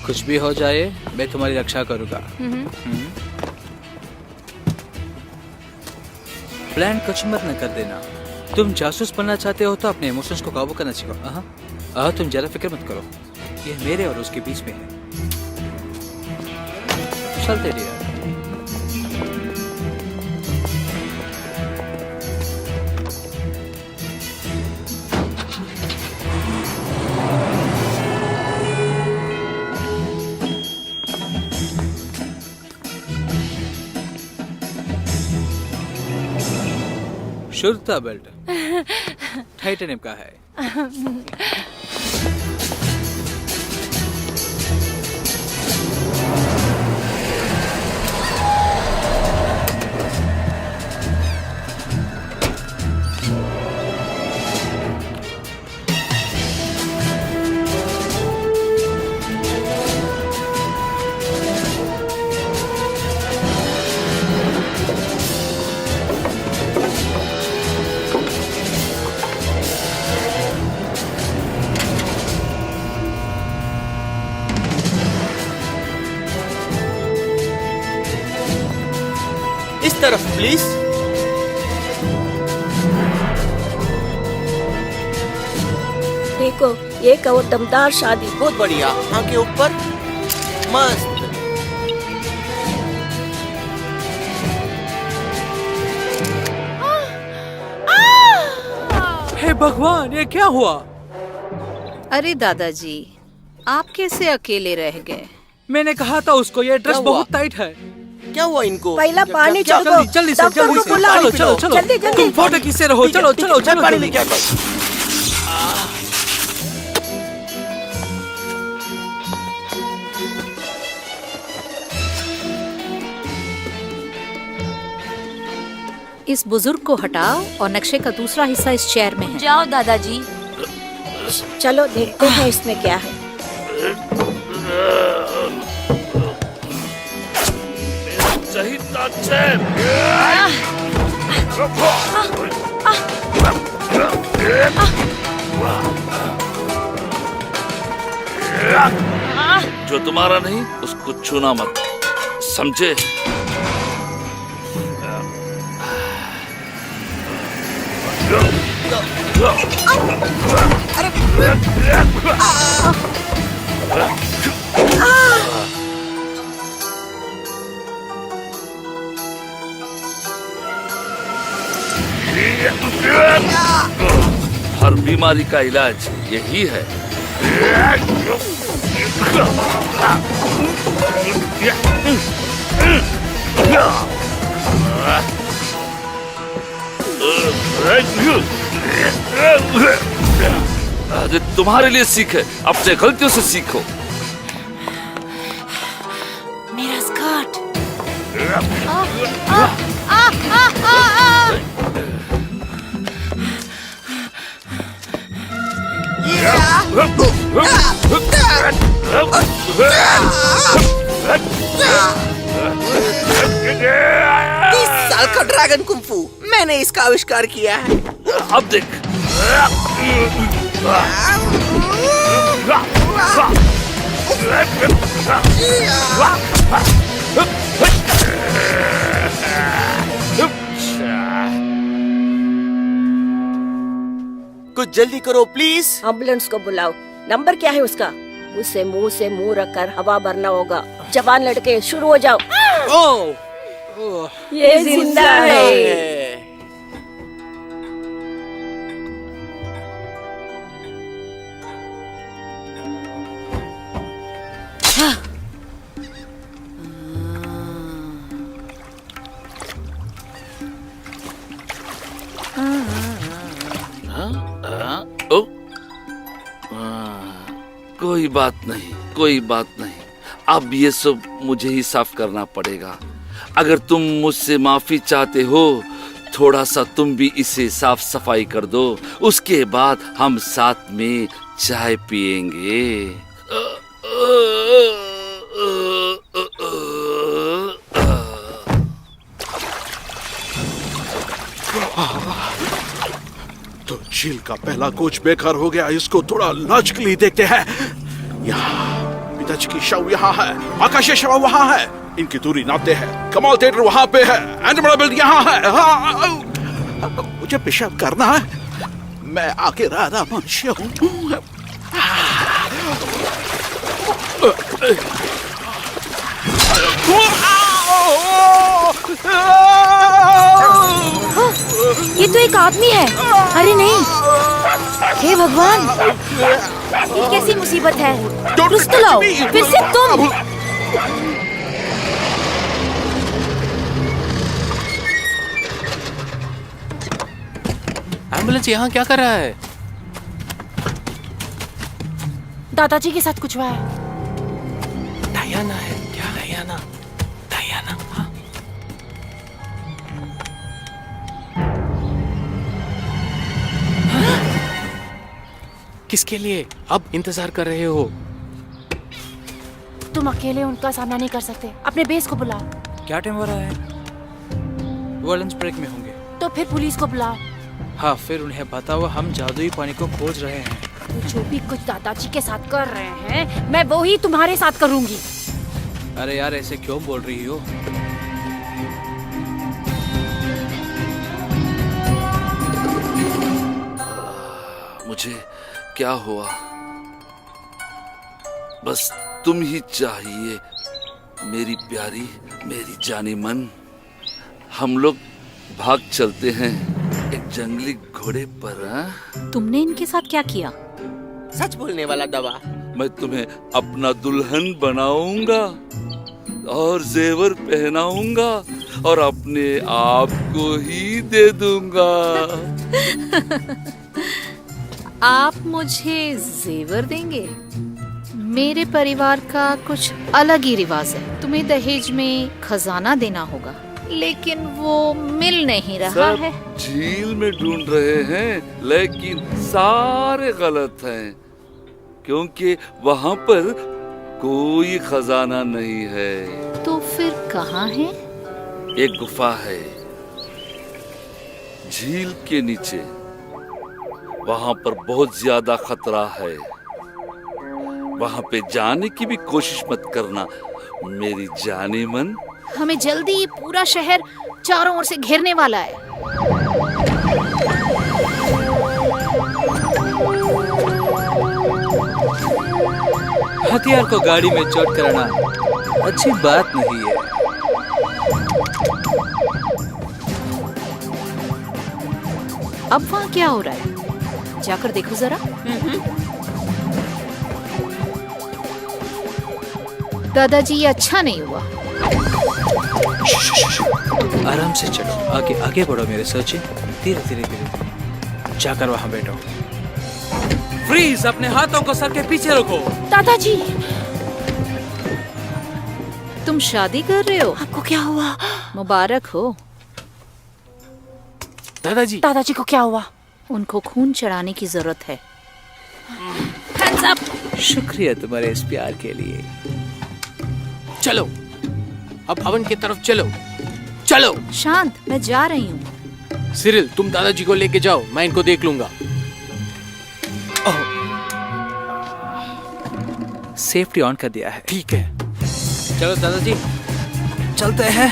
कुछ भी हो जाए मैं तुम्हारी रक्षा करूंगा। प्लान कुछ मत न कर देना। तुम जासूस बनना चाहते हो तो अपने इमोशंस को काबू करना सीखो। तुम जरा फिक्र मत करो, ये मेरे और उसके बीच में है। चलते डियर। शुद्ध बेल्ट टाइटेनियम का है। इस तरफ प्लीज। देखो ये कहो दमदार शादी। बहुत बढ़िया, आंखें ऊपर, मस्त। हे भगवान, ये क्या हुआ? अरे दादाजी, आप कैसे अकेले रह गए? मैंने कहा था उसको ये ड्रेस बहुत टाइट है। क्या हुआ इनको? पहला पानी चल दो। जल्दी से डॉक्टर को बुलाओ। चलो चलो जल्दी जल्दी। तुम फोटो किससे रहो? चलो चलो चलो पानी जल्दी। लेके आता हूं। इस बुजुर्ग को हटाओ और नक्शे का दूसरा हिस्सा इस चेयर में है। जाओ दादाजी। चलो देखते हैं इसमें क्या है। चाहिए चैन। जो तुम्हारा नहीं उसको छूना मत, समझे? हर बीमारी का इलाज यही है। अरे तुम्हारे लिए सीख है, अपने गलतियों से सीखो। मेरा स्कर्ट। साल का ड्रैगन कुंफू मैंने इसका आविष्कार किया है। अब देख। कुछ जल्दी करो प्लीज। एम्बुलेंस को बुलाओ। नंबर क्या है उसका? उसे से मुंह रखकर हवा भरना होगा। जवान लड़के शुरू हो जाओ। ये जिंदा है। कोई बात नहीं, कोई बात नहीं। अब ये सब मुझे ही साफ करना पड़ेगा। अगर तुम मुझसे माफी चाहते हो, थोड़ा सा तुम भी इसे साफ सफाई कर दो। उसके बाद हम साथ में चाय पिएंगे। तो झील का पहला कोच बेकार हो गया। इसको थोड़ा लॉजिकली देखते हैं। यहाँ पिताजी की शव यहाँ है, आकाशीय शव वहाँ है, इनकी दूरी नापते हैं। कमाल थिएटर वहाँ पे है, एंड्रोमेडा बिल्डिंग यहाँ है। मुझे पेशाब करना है। मैं आके राधा मनुष्य हूँ। ये तो एक आदमी है। अरे नहीं, हे भगवान, ये कैसी मुसीबत है? रुस्तलाओ, फिर से तुम। एम्बुलेंस यहाँ क्या कर रहा है? दादाजी के साथ कुछ हुआ है। डायना है क्या? Diana, Diana. हाँ। किसके लिए अब इंतजार कर रहे हो? तुम अकेले उनका सामना नहीं कर सकते, अपने बेस को बुलाओ। क्या टाइम हो रहा है? वो लंच ब्रेक में होंगे। तो फिर पुलिस को बुलाओ। हाँ, फिर उन्हें बताओ हम जादुई पानी को खोज रहे हैं। तो जो भी कुछ दादाजी के साथ कर रहे हैं, मैं वो ही तुम्हारे साथ करूंगी। अरे यार, ऐसे क्यों बोल रही हो? मुझे क्या हुआ? बस तुम ही चाहिए, मेरी प्यारी, मेरी जानी मन। हम लोग भाग चलते हैं एक जंगली घोड़े पर। हाँ? तुमने इनके साथ क्या किया? सच बोलने वाला दवा। मैं तुम्हें अपना दुल्हन बनाऊंगा और जेवर पहनाऊंगा और अपने आप को ही दे दूंगा। आप मुझे जेवर देंगे? मेरे परिवार का कुछ अलग ही रिवाज है। तुम्हें दहेज में खजाना देना होगा, लेकिन वो मिल नहीं रहा सब है। झील में ढूंढ रहे हैं, लेकिन सारे गलत हैं, क्योंकि वहाँ पर कोई खजाना नहीं है। तो फिर कहाँ है? एक गुफा है झील के नीचे। वहाँ पर बहुत ज्यादा खतरा है। वहाँ पे जाने की भी कोशिश मत करना, मेरी जाने मन। हमें जल्दी ये पूरा शहर चारों ओर से घेरने वाला है। हथियार को गाड़ी में चोट कराना अच्छी बात नहीं है। अब वहाँ क्या हो रहा है? जाकर देखो जरा। दादाजी, ये अच्छा नहीं हुआ। आराम से चलो, आगे आगे बढ़ो मेरे सचिन। धीरे धीरे धीरे जाकर वहां बैठो। फ्रीज, अपने हाथों को सर के पीछे रखो। दादाजी, तुम शादी कर रहे हो? आपको क्या हुआ? मुबारक हो। दादाजी, दादाजी को क्या हुआ? उनको खून चढ़ाने की जरूरत है। Hands up! शुक्रिया तुम्हारे इस प्यार के लिए। चलो अब हवन की तरफ चलो। चलो। शांत, मैं जा रही हूँ। सिरिल, तुम दादाजी को लेके जाओ, मैं इनको देख लूंगा। सेफ्टी ऑन कर दिया है। ठीक है। चलो दादाजी, चलते हैं।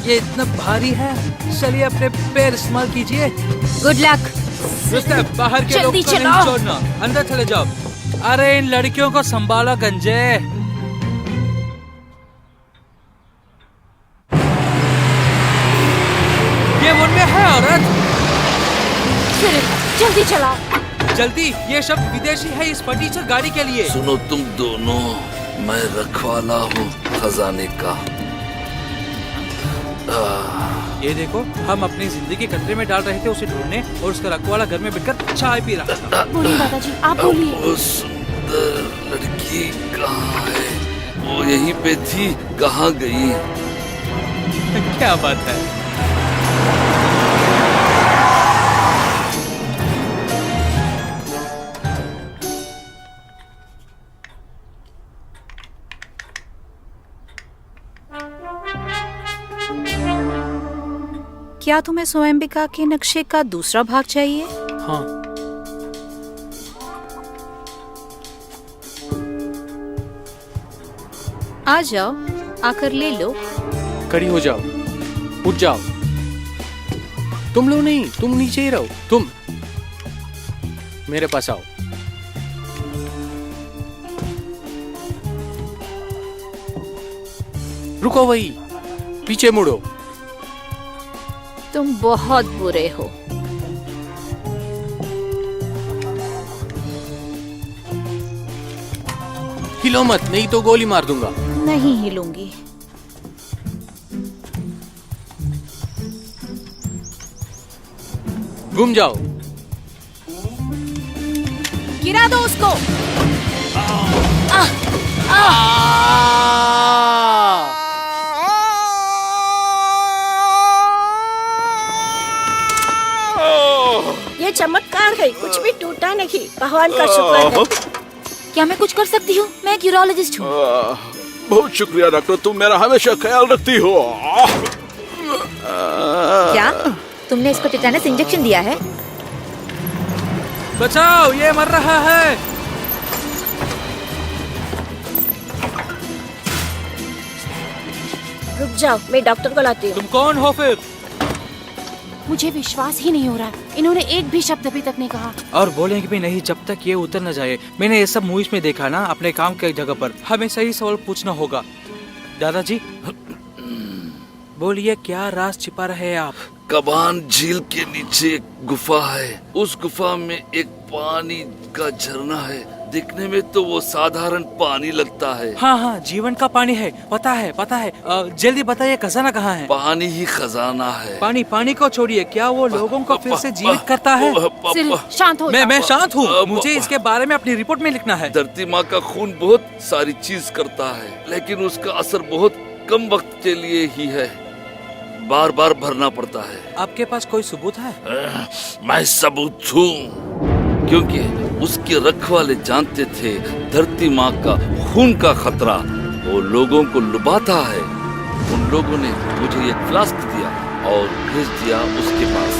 ये इतना भारी है, चलिए अपने पैर इस्तेमाल कीजिए। Good luck. रुस्तम, बाहर के लोग जल्दी को नहीं चलाओ। छोड़ना, अंदर चले जाओ। अरे इन लड़कियों को संभालो गंजे। ये उनमें है औरत। जल्दी चलाओ। जल्दी, ये शब्द विदेशी है इस फटीचर गाड़ी के लिए। सुनो तुम दोनों, मैं रखवाला हूँ खजाने का। ये देखो, हम अपनी जिंदगी खतरे में डाल रहे थे उसे ढूंढने, और उसका रखवाला घर में बैठकर चाय पी रहा था। बोलिए दादाजी, आप बोलिए। वो सुंदर लड़की कहाँ है? वो यहीं पे थी, कहाँ गई? क्या बात है? क्या तुम्हें स्वयंबिका के नक्शे का दूसरा भाग चाहिए? हाँ। आ जाओ, आकर ले लो। खड़ी हो जाओ, उठ जाओ। तुम लोग नहीं, तुम नीचे ही रहो। तुम मेरे पास आओ। रुको, वही पीछे मुड़ो। तुम बहुत बुरे हो। हिलो मत, नहीं तो गोली मार दूंगा। नहीं हिलूंगी। घूम जाओ। गिरा दो उसको। ये चमत्कार है, कुछ भी टूटा नहीं, भगवान का शुक्र है। क्या मैं कुछ कर सकती हूँ? मैं एक यूरोलॉजिस्ट हूँ। बहुत शुक्रिया डॉक्टर, तुम मेरा हमेशा ख्याल रखती हो। क्या तुमने इसको टिटेनस इंजेक्शन दिया है? बचाओ, ये मर रहा है। रुक जाओ, मैं डॉक्टर को लाती हूँ। तुम कौन हो फिर? मुझे विश्वास ही नहीं हो रहा, इन्होंने एक भी शब्द अभी तक नहीं कहा। और बोलेंगे भी नहीं जब तक ये उतर न जाए। मैंने ये सब मूवीज में देखा ना, अपने काम के जगह पर हमें सही सवाल पूछना होगा। दादाजी बोलिए, क्या राज छिपा रहे हैं आप? कबान झील के नीचे एक गुफा है। उस गुफा में एक पानी का झरना है। दिखने में तो वो साधारण पानी लगता है। हाँ हाँ, जीवन का पानी है, पता है पता है। जल्दी बताइए, खजाना कहाँ है? पानी ही खजाना है। पानी पानी को छोड़िए, क्या वो लोगों को फिर से जीवित करता है? सिर्फ शांत हो जाओ। मैं शांत हूँ, मुझे इसके बारे में अपनी रिपोर्ट में लिखना है। धरती माँ का खून बहुत सारी चीज करता है, लेकिन उसका असर बहुत कम वक्त के लिए ही है। बार बार भरना पड़ता है। आपके पास कोई सबूत है? मैं सबूत हूँ, क्योंकि उसके रखवाले जानते थे धरती माँ का खून का खतरा वो लोगों को लुभाता है। उन लोगों ने मुझे एक फ्लास्क दिया और भेज दिया उसके पास।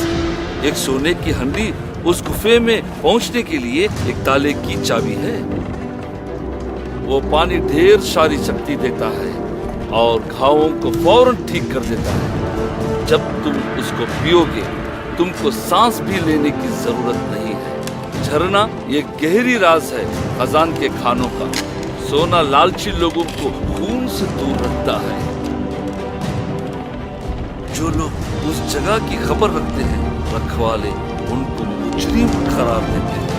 एक सोने की हंडी उस गुफे में पहुंचने के लिए एक ताले की चाबी है। वो पानी ढेर सारी शक्ति देता है और घावों को फौरन ठीक कर देता है। जब तुम उसको पियोगे, तुमको सांस भी लेने की जरूरत नहीं है। झरना ये गहरी राज है खजान के खानों का। सोना लालची लोगों को खून से दूर रखता है। जो लोग उस जगह की खबर रखते हैं, रखवाले उनको मुजरिम करार देते हैं,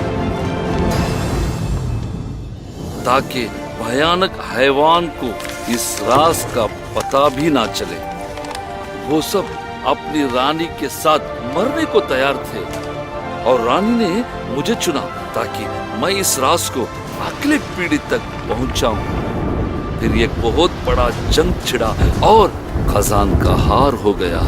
ताकि भयानक हैवान को इस राज का पता भी ना चले। वो सब अपनी रानी के साथ मरने को तैयार थे और रानी ने मुझे चुना ताकि मैं इस राज को अगले पीढ़ी तक पहुंचाऊं। फिर एक बहुत बड़ा जंग छिड़ा और खजान का हार हो गया।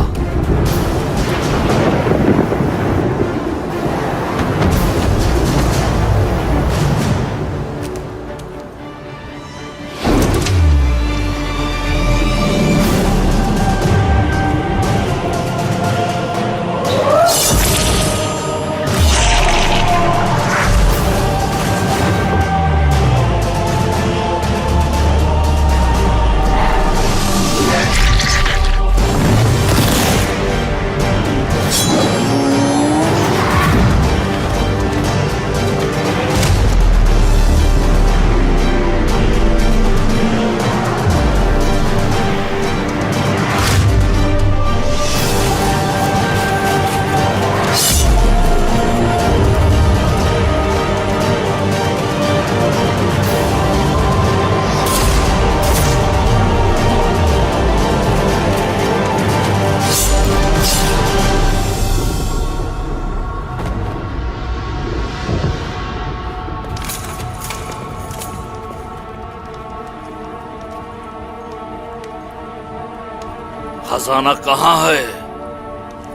खजाना कहाँ है?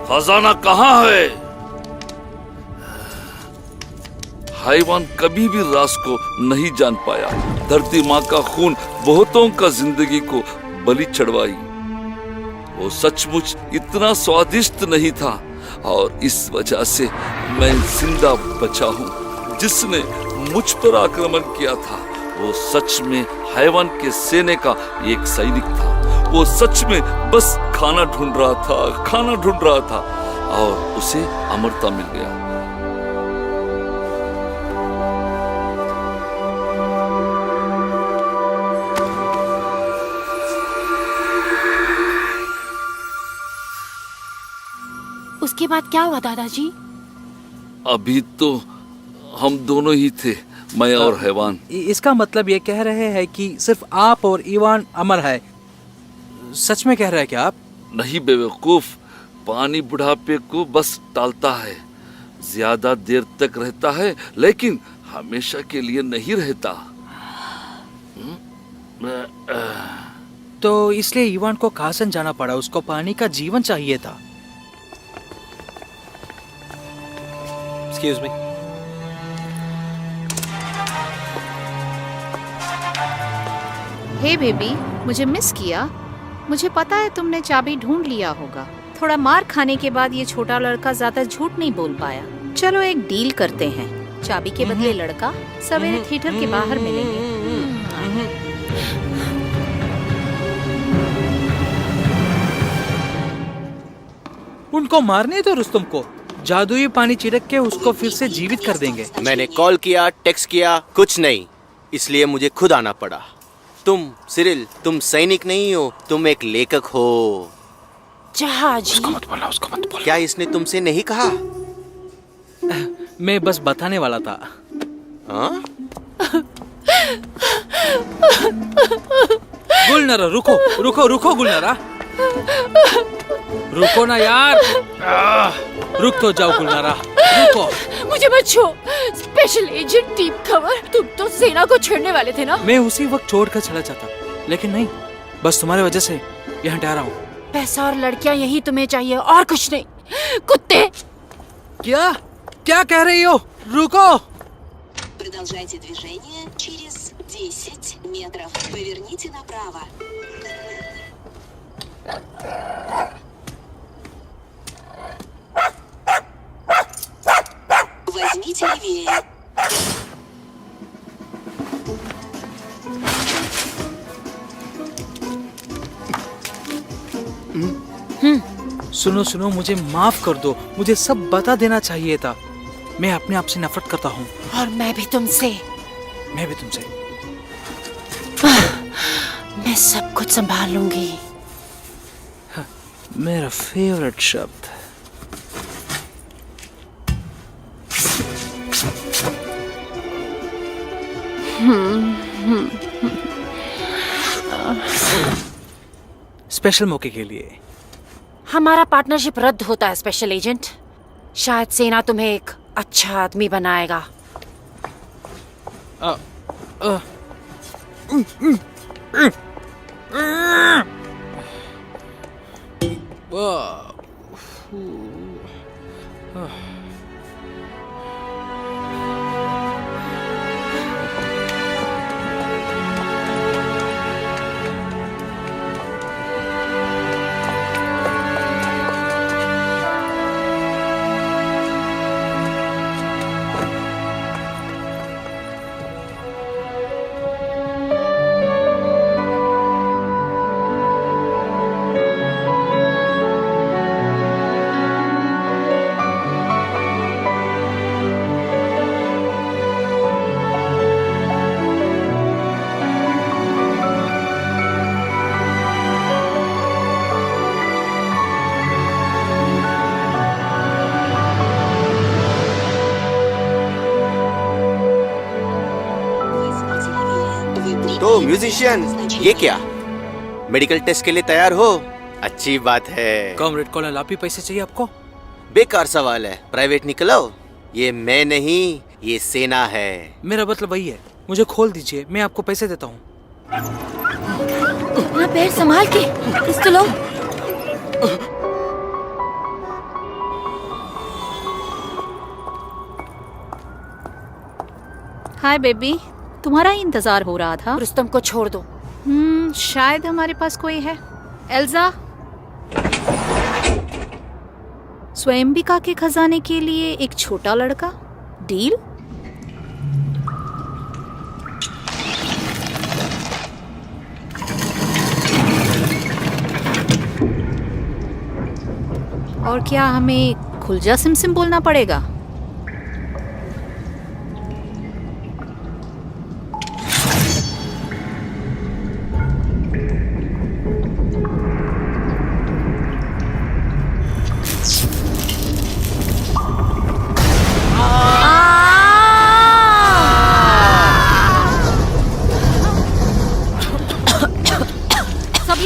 खजाना कहाँ है? हैवान कभी भी राज को नहीं जान पाया। धरती माँ का खून बहुतों का जिंदगी को बलि चढ़वाई। वो सचमुच इतना स्वादिष्ट नहीं था और इस वजह से मैं जिंदा बचा हूँ। जिसने मुझ पर आक्रमण किया था वो सच में हैवान के सेना का एक सैनिक था। वो सच में बस खाना ढूंढ रहा था और उसे अमरता मिल गया। उसके बाद क्या हुआ दादाजी? अभी तो हम दोनों ही थे, मैं और हैवान। इसका मतलब ये कह रहे हैं कि सिर्फ आप और इवान अमर है। सच में कह रहे हैं क्या आप? नहीं बेवकूफ, पानी बुढ़ापे को बस टालता है ज्यादा देर तक रहता है लेकिन हमेशा के लिए नहीं रहता। तो इसलिए इवान को कासन जाना पड़ा, उसको पानी का जीवन चाहिए था। Excuse me. हे बेबी, मुझे मिस किया? मुझे पता है तुमने चाबी ढूंढ लिया होगा। थोड़ा मार खाने के बाद ये छोटा लड़का ज्यादा झूठ नहीं बोल पाया। चलो एक डील करते हैं, चाबी के बदले लड़का सवेरे थिएटर के बाहर मिलेंगे। उनको मारने दो रुस्तम को, जादुई पानी छिड़क के उसको फिर से जीवित कर देंगे। मैंने कॉल किया, टेक्स्ट किया, कुछ नहीं, इसलिए मुझे खुद आना पड़ा। तुम सिरिल, तुम सैनिक नहीं हो, तुम एक लेखक हो। जहाजी। उसको मत बोला। क्या इसने तुमसे नहीं कहा? मैं बस बताने वाला था। हाँ? गुलनारा रुको गुलनारा, रुको ना यार। रुक तो जाओ गुलनारा, रुको। मुझे मत छो। स्पेशल एजेंट टीम खबर, तुम तो सेना को छोड़ने वाले थे ना? मैं उसी वक्त छोड़कर चला जाता, लेकिन नहीं, बस तुम्हारी वजह से यहाँ ठहरा हूँ। पैसा और लड़कियाँ यही तुम्हें चाहिए और कुछ नहीं, कुत्ते। क्या कह रही हो? रुको। Продолжайте движение через 10 метров. Поверните направо. Возьмите левее. सुनो, मुझे माफ कर दो, मुझे सब बता देना चाहिए था। मैं अपने आप से नफरत करता हूँ। और मैं भी तुमसे। मैं सब कुछ संभाल लूंगी। मेरा फेवरेट शब्द। स्पेशल मौके के लिए हमारा पार्टनरशिप रद्द होता है स्पेशल एजेंट। शायद सेना तुम्हें एक अच्छा आदमी बनाएगा। तो म्यूजिशियन, ये क्या? मेडिकल टेस्ट के लिए तैयार हो? अच्छी बात है। कॉमरेड कॉलर, आप ही पैसे चाहिए आपको? बेकार सवाल है, प्राइवेट निकलो। ये मैं नहीं, ये सेना है। मेरा मतलब वही है, मुझे खोल दीजिए, मैं आपको पैसे देता हूँ। अपना पैर संभाल के, कुछ तो लो। हाय बेबी, तुम्हारा ही इंतजार हो रहा था। रुस्तम को छोड़ दो। शायद हमारे पास कोई है। एल्जा, स्वयंबिका के खजाने के लिए एक छोटा लड़का, डील? और क्या हमें खुलजा सिमसिम बोलना पड़ेगा?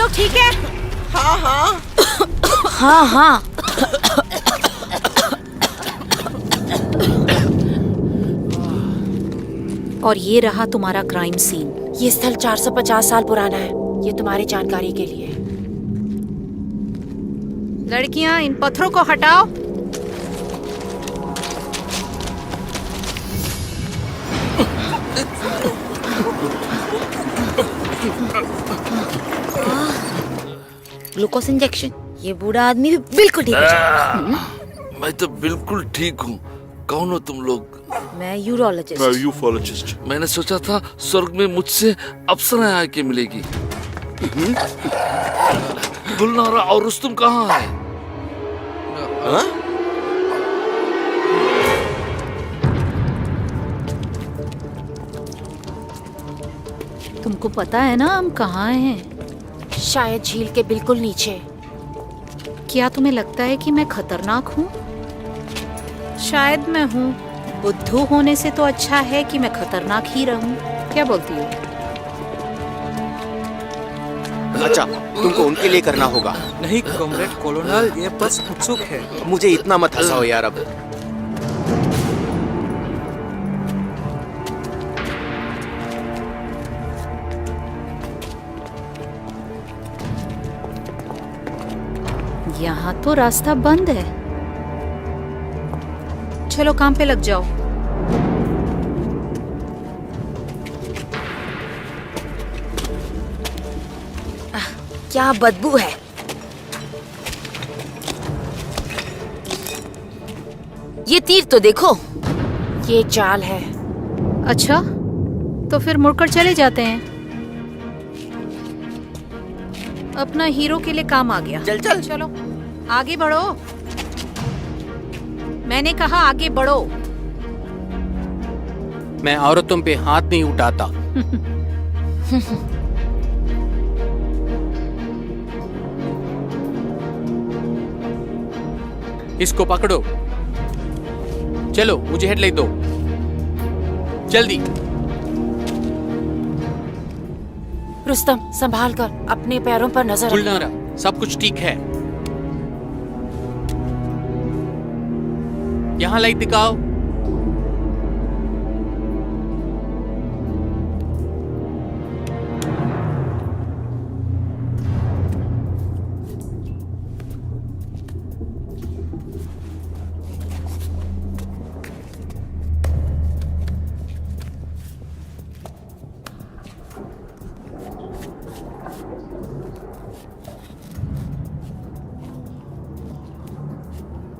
ठीक है? हाँ हाँ हाँ हाँ। और ये रहा तुम्हारा क्राइम सीन। ये स्थल 450 साल पुराना है, ये तुम्हारी जानकारी के लिए। लड़कियां, इन पत्थरों को हटाओ। Glucose injection. ये बूढ़ा आदमी भी बिल्कुल ठीक हो जाएगा। मैं तो बिल्कुल ठीक हूँ। कौन हो तुम लोग? मैं यूरोलॉजिस्ट। मैं यूफोलॉजिस्ट। मैंने सोचा था स्वर्ग में मुझसे अप्सरा आके मिलेगी। गुलनारा और रुस्तुम कहाँ है? तुमको पता है ना हम कहाँ हैं? शायद झील के बिल्कुल नीचे। क्या तुम्हें लगता है कि मैं खतरनाक हूँ? शायद मैं हूँ। बुद्धू होने से तो अच्छा है कि मैं खतरनाक ही रहूँ। क्या बोलती हो? अच्छा, तुमको उनके लिए करना होगा। नहीं कॉमरेड कॉलोनल, ये बस उत्सुक है। मुझे इतना मत हंसाओ यार अब। यहाँ तो रास्ता बंद है। चलो काम पे लग जाओ। क्या बदबू है। ये तीर तो देखो। ये एक जाल है। अच्छा, तो फिर मुड़कर चले जाते हैं। अपना हीरो के लिए काम आ गया। चल चल चलो आगे बढ़ो। मैंने कहा आगे बढ़ो। मैं औरतों पे हाथ नहीं उठाता। इसको पकड़ो। चलो मुझे हेडलाइट दो जल्दी। रुस्तम, संभाल कर, अपने पैरों पर नजर रखना। गुलनारा, सब कुछ ठीक है। यहाँ लाइट दिखाओ।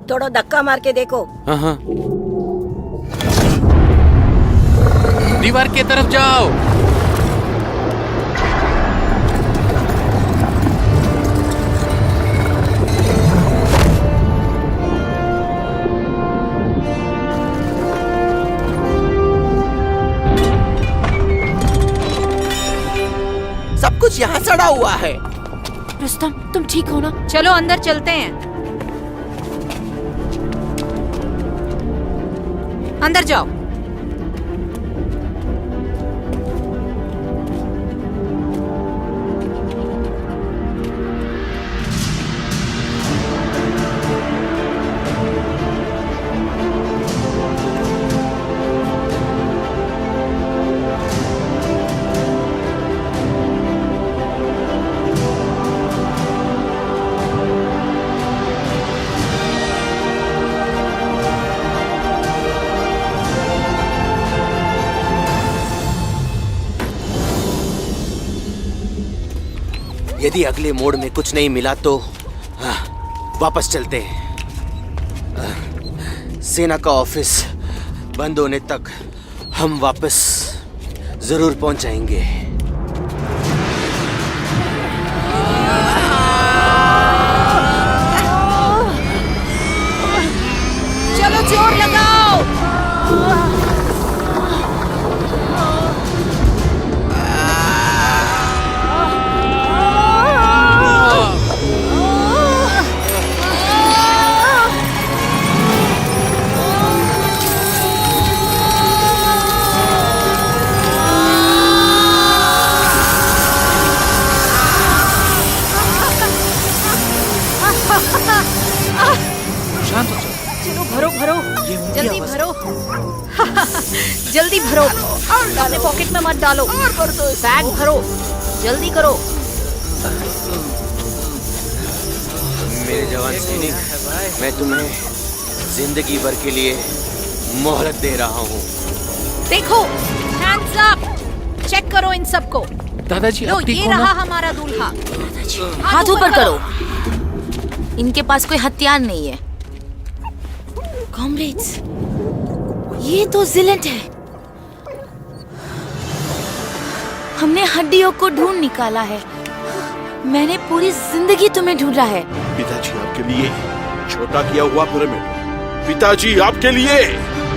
थोड़ा धक्का मार के देखो। हाँ। दीवार के तरफ जाओ। सब कुछ यहाँ सड़ा हुआ है। रुस्तम, तुम ठीक हो ना? चलो अंदर चलते हैं। अंदर जाओ। यदि अगले मोड़ में कुछ नहीं मिला तो वापस चलते हैं। सेना का ऑफिस बंद होने तक हम वापस जरूर पहुंच जाएंगे। चलो जोर लगाओ। शांत हो जाओ। चलो भरो भरो, ये मेरी जल्दी आवाज़ भरो। जल्दी भरो। अपने पॉकेट में मत डालो। बैग भरो, जल्दी करो। मेरे जवान सैनिक, मैं तुम्हें जिंदगी भर के लिए मोहलत दे रहा हूँ। देखो, हैंड्स अप, चेक करो इन सबको। दादाजी लो, आप ठीक ये हो ना? रहा हमारा दूल्हा। हाथ ऊपर करो। इनके पास कोई हथियार नहीं है। कॉमरेड्स, ये तो जिलेंट है। हमने हड्डियों को ढूंढ निकाला है। मैंने पूरी जिंदगी तुम्हें ढूंढा है। पिताजी आपके लिए छोटा किया हुआ पिरामिड। पिताजी आपके लिए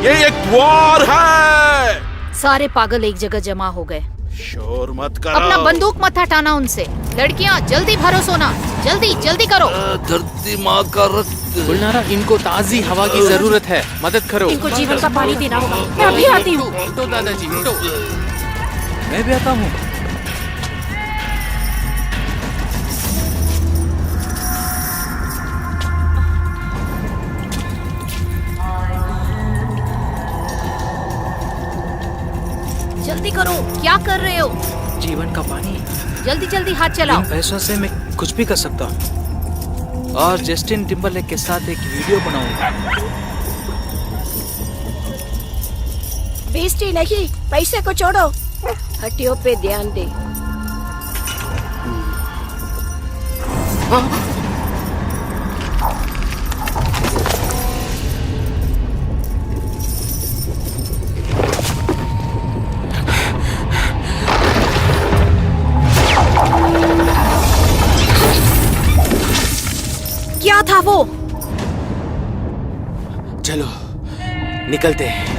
ये एक द्वार है। सारे पागल एक जगह जमा हो गए। शोर मत करो। अपना बंदूक मत हटाना उनसे। लड़कियां, जल्दी भरो सोना, जल्दी जल्दी करो। धरती माँ का रक्त। गुलनारा, इनको ताजी हवा की जरूरत है, मदद करो। इनको जीवन का पानी देना होगा। मैं अभी आती हूँ। तो दादाजी तो मैं भी आता हूँ। जल्दी करो, क्या कर रहे हो? जीवन का पानी। जल्दी जल्दी हाथ चलाओ। इन पैसों से मैं कुछ भी कर सकता हूँ और जस्टिन टिम्बरलेक के साथ एक वीडियो बनाऊंगा। बेइज्जती नहीं, पैसे को छोड़ो, हड्डियों पे ध्यान दे। क्या था वो? चलो निकलते हैं।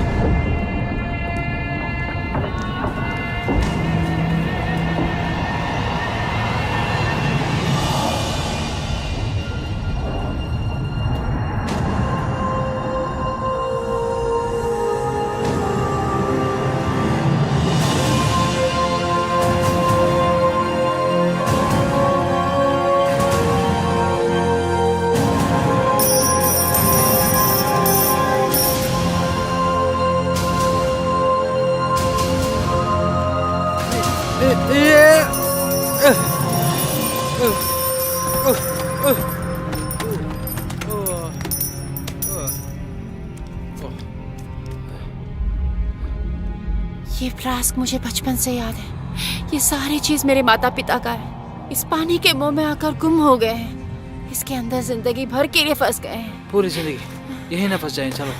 ये फ्लास्क मुझे बचपन से याद है। ये सारी चीज मेरे माता पिता का है। इस पानी के मुंह में आकर गुम हो गए हैं। इसके अंदर जिंदगी भर के लिए फंस गए हैं। पूरी जिंदगी यही ना फंस जाए। चलो।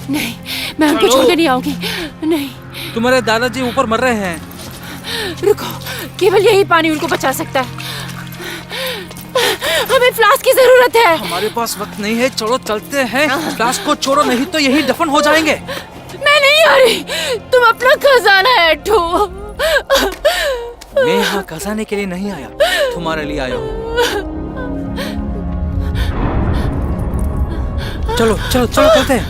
नहीं, मैं उनको छोड़कर नहीं आऊंगी। नहीं। तुम्हारे दादाजी ऊपर मर रहे हैं। रुको, केवल यही पानी उनको बचा सकता है। हमें फ्लास्क की जरूरत है। हमारे पास वक्त नहीं है, चलो चलते हैं। फ्लास्क को छोड़ो, नहीं तो यही दफन हो जाएंगे। मैं नहीं आ रही। तुम अपना खजाना ऐठो। मैं यहाँ खजाने के लिए नहीं आया, तुम्हारे लिए आया हूँ। चलो चलो चलो चलते हैं।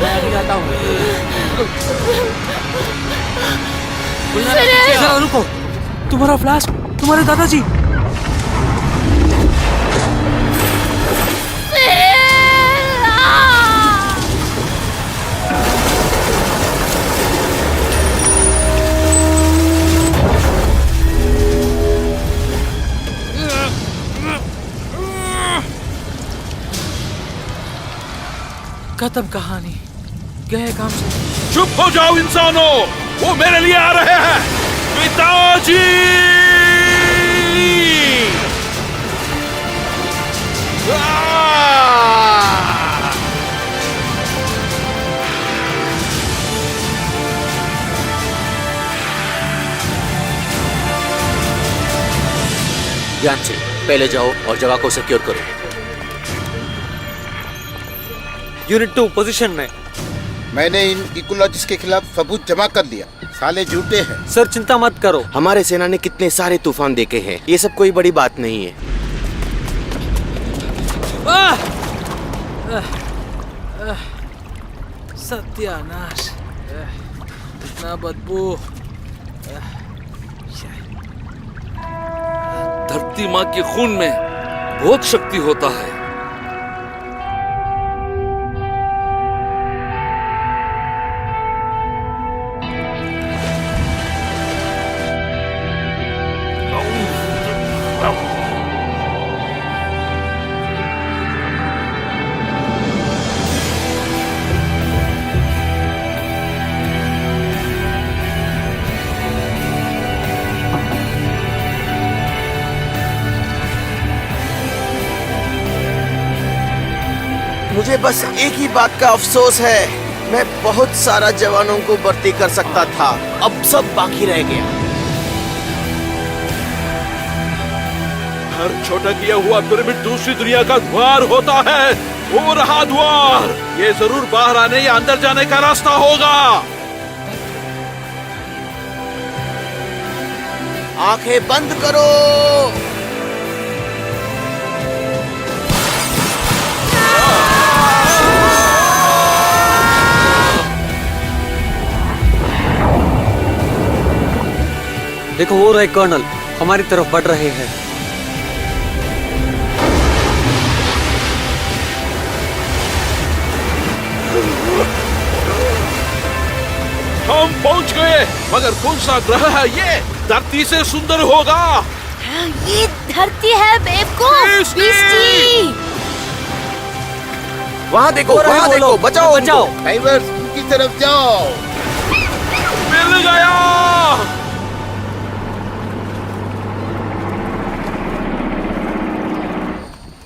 मैं अभी आता हूँ। जरा रुको, तुम्हारा फ्लास्क, तुम्हारे दादाजी। खत्म कहानी, गए काम से। चुप हो जाओ इंसानों, वो मेरे लिए आ रहे हैं। पिताजी! ध्यान से, पहले जाओ और जगह को सिक्योर करो। यूनिट 2 पोजीशन में। मैंने इन इकोलॉजिस्ट के खिलाफ सबूत जमा कर लिया। साले झूठे हैं। सर चिंता मत करो, हमारे सेना ने कितने सारे तूफान देखे हैं, ये सब कोई बड़ी बात नहीं है। सत्यानाश, इतना बदबू। धरती माँ के खून में बहुत शक्ति होता है। मुझे बस एक ही बात का अफसोस है, मैं बहुत सारा जवानों को भर्ती कर सकता था, अब सब बाकी रह गया। हर छोटा किया हुआ पिरामिड दूसरी दुनिया का द्वार होता है। वो रहा द्वार, ये जरूर बाहर आने या अंदर जाने का रास्ता होगा। आंखें बंद करो। देखो वो रहे कर्नल, हमारी तरफ बढ़ रहे हैं। हम पहुंच गए, मगर कौन सा ग्रह है ये? धरती से सुंदर होगा। ये धरती है बेवकूफ। बीस्टी! वहाँ देखो, वहाँ देखो, बचाओ, बचाओ। ड्राइवर्स उनकी तरफ जाओ। मिल गया।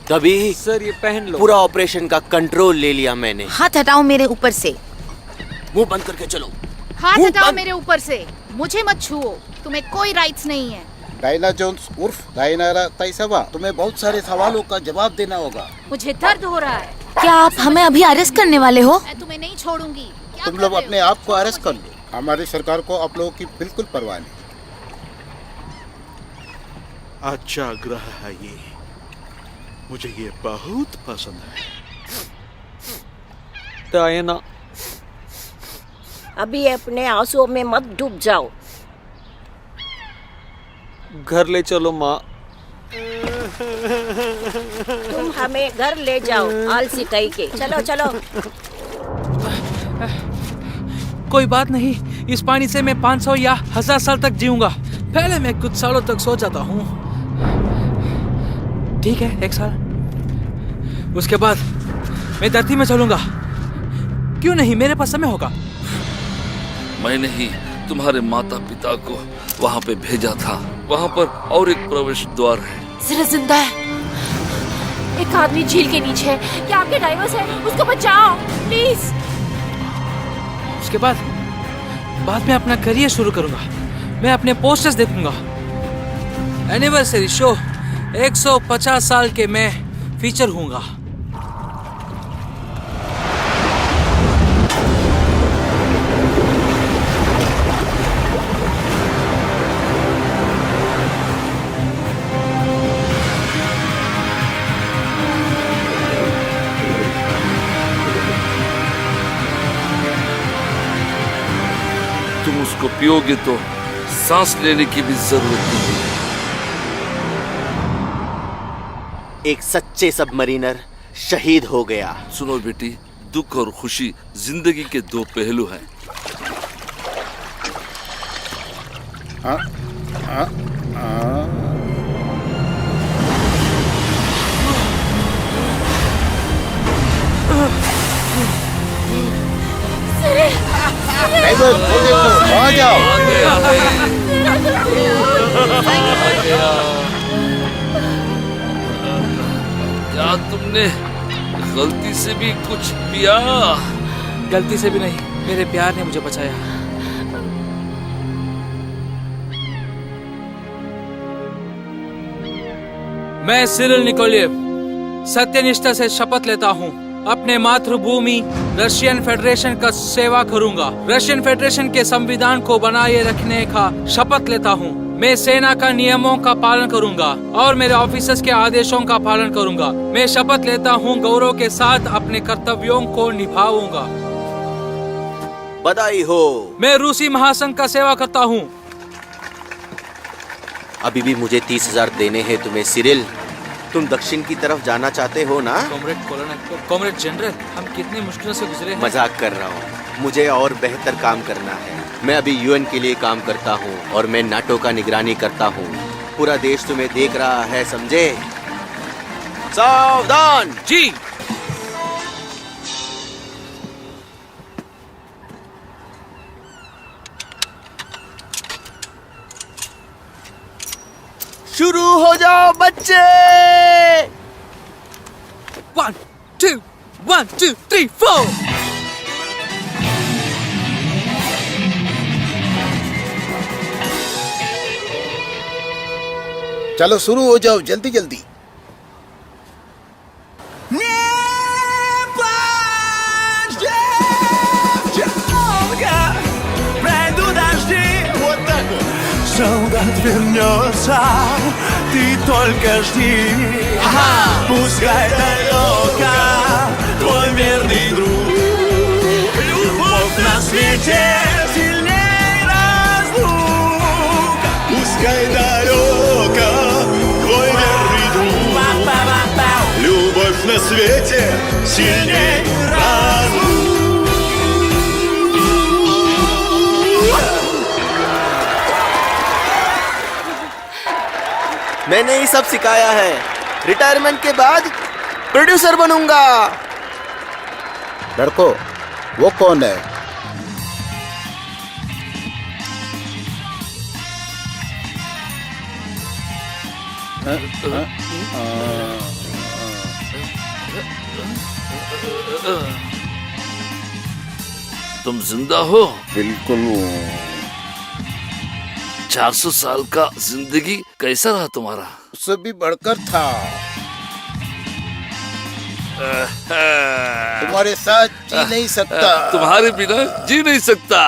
तभी सर ये पहन लो। पूरा ऑपरेशन का कंट्रोल ले लिया मैंने। हाथ हटाओ मेरे ऊपर से। मुंह बंद करके चलो। हाथ हटाओ मेरे ऊपर से, मुझे मत छुओ, तुम्हें कोई राइट्स नहीं है। डायना जोन्स उर्फ डायनारा ताइसवा, तुम्हें बहुत सारे सवालों का जवाब देना होगा। मुझे दर्द हो रहा है। क्या आप हमें अभी अरेस्ट करने वाले हो? मैं तुम्हें नहीं छोड़ूंगी। क्या तुम कर लोग रहे हो? अपने आप को अरेस्ट कर लो, हमारी सरकार को आप लोगों की बिल्कुल परवाह नहीं। अच्छा ग्रह है ये, मुझे ये बहुत पसंद है। डायना, अभी अपने आंसुओं में मत डूब जाओ। घर ले चलो माँ। तुम हमें घर ले जाओ, आलसी कहीं के। चलो चलो। कोई बात नहीं, इस पानी से मैं 500 या 1000 साल तक जीऊंगा। पहले मैं कुछ सालों तक सो जाता हूँ। ठीक है, 1 साल। उसके बाद मैं धरती में चलूंगा। क्यों नहीं, मेरे पास समय होगा। मैंने ही तुम्हारे माता पिता को वहाँ पे भेजा था। वहाँ पर और एक प्रवेश द्वार है। जरा जिंदा है। एक आदमी झील के नीचे है। क्या आपके ड्राइवर्स है? उसको बचाओ प्लीज। उसके बाद में अपना करियर शुरू करूंगा। मैं अपने पोस्टर्स देखूंगा। एनिवर्सरी शो 150 साल के मैं फीचर हूँगा। तुम उसको पियोगे तो सांस लेने की भी जरूरत नहीं। एक सच्चे सबमरीनर शहीद हो गया। सुनो बेटी, दुख और खुशी जिंदगी के 2 पहलू हैं। हाँ, हाँ, हाँ। ड्राइवर वो देखो, वहाँ जाओ। क्या तुमने गलती से भी कुछ पिया? गलती से भी नहीं, मेरे प्यार ने मुझे बचाया। मैं सिरिल निकोलेव सत्यनिष्ठा से शपथ लेता हूँ, अपने मातृभूमि रशियन फेडरेशन का सेवा करूंगा। रशियन फेडरेशन के संविधान को बनाए रखने का शपथ लेता हूँ। मैं सेना का नियमों का पालन करूंगा और मेरे ऑफिसर्स के आदेशों का पालन करूंगा। मैं शपथ लेता हूँ गौरव के साथ अपने कर्तव्यों को निभाऊंगा। बधाई हो। मैं रूसी महासंघ का सेवा करता हूँ। अभी भी मुझे 30,000 देने हैं तुम्हें सिरिल। तुम दक्षिण की तरफ जाना चाहते हो ना? कॉमरेड जनरल, हम कितनी मुश्किलों से गुजरे हैं। मजाक कर रहा हूँ, मुझे और बेहतर काम करना है। मैं अभी यूएन के लिए काम करता हूँ और मैं नाटो का निगरानी करता हूँ। पूरा देश तुम्हें देख रहा है, समझे? सावधान। जी। शुरू हो जाओ बच्चे। 1, 2, 1 2 3 4 चलो शुरू हो जाओ जल्दी जल्दी। Солдат вернется, ты только жди. Пускай далеко твой верный друг. Любовь на свете сильней разлука. Пускай далеко твой верный друг. Любовь на свете сильней разлука. मैंने ही सब सिखाया है। रिटायरमेंट के बाद प्रोड्यूसर बनूंगा। लड़को वो कौन है? तुम जिंदा हो? बिल्कुल। 400 साल का जिंदगी कैसा रहा तुम्हारा? उससे भी बढ़कर था। तुम्हारे साथ जी नहीं सकता। तुम्हारे बिना जी नहीं सकता।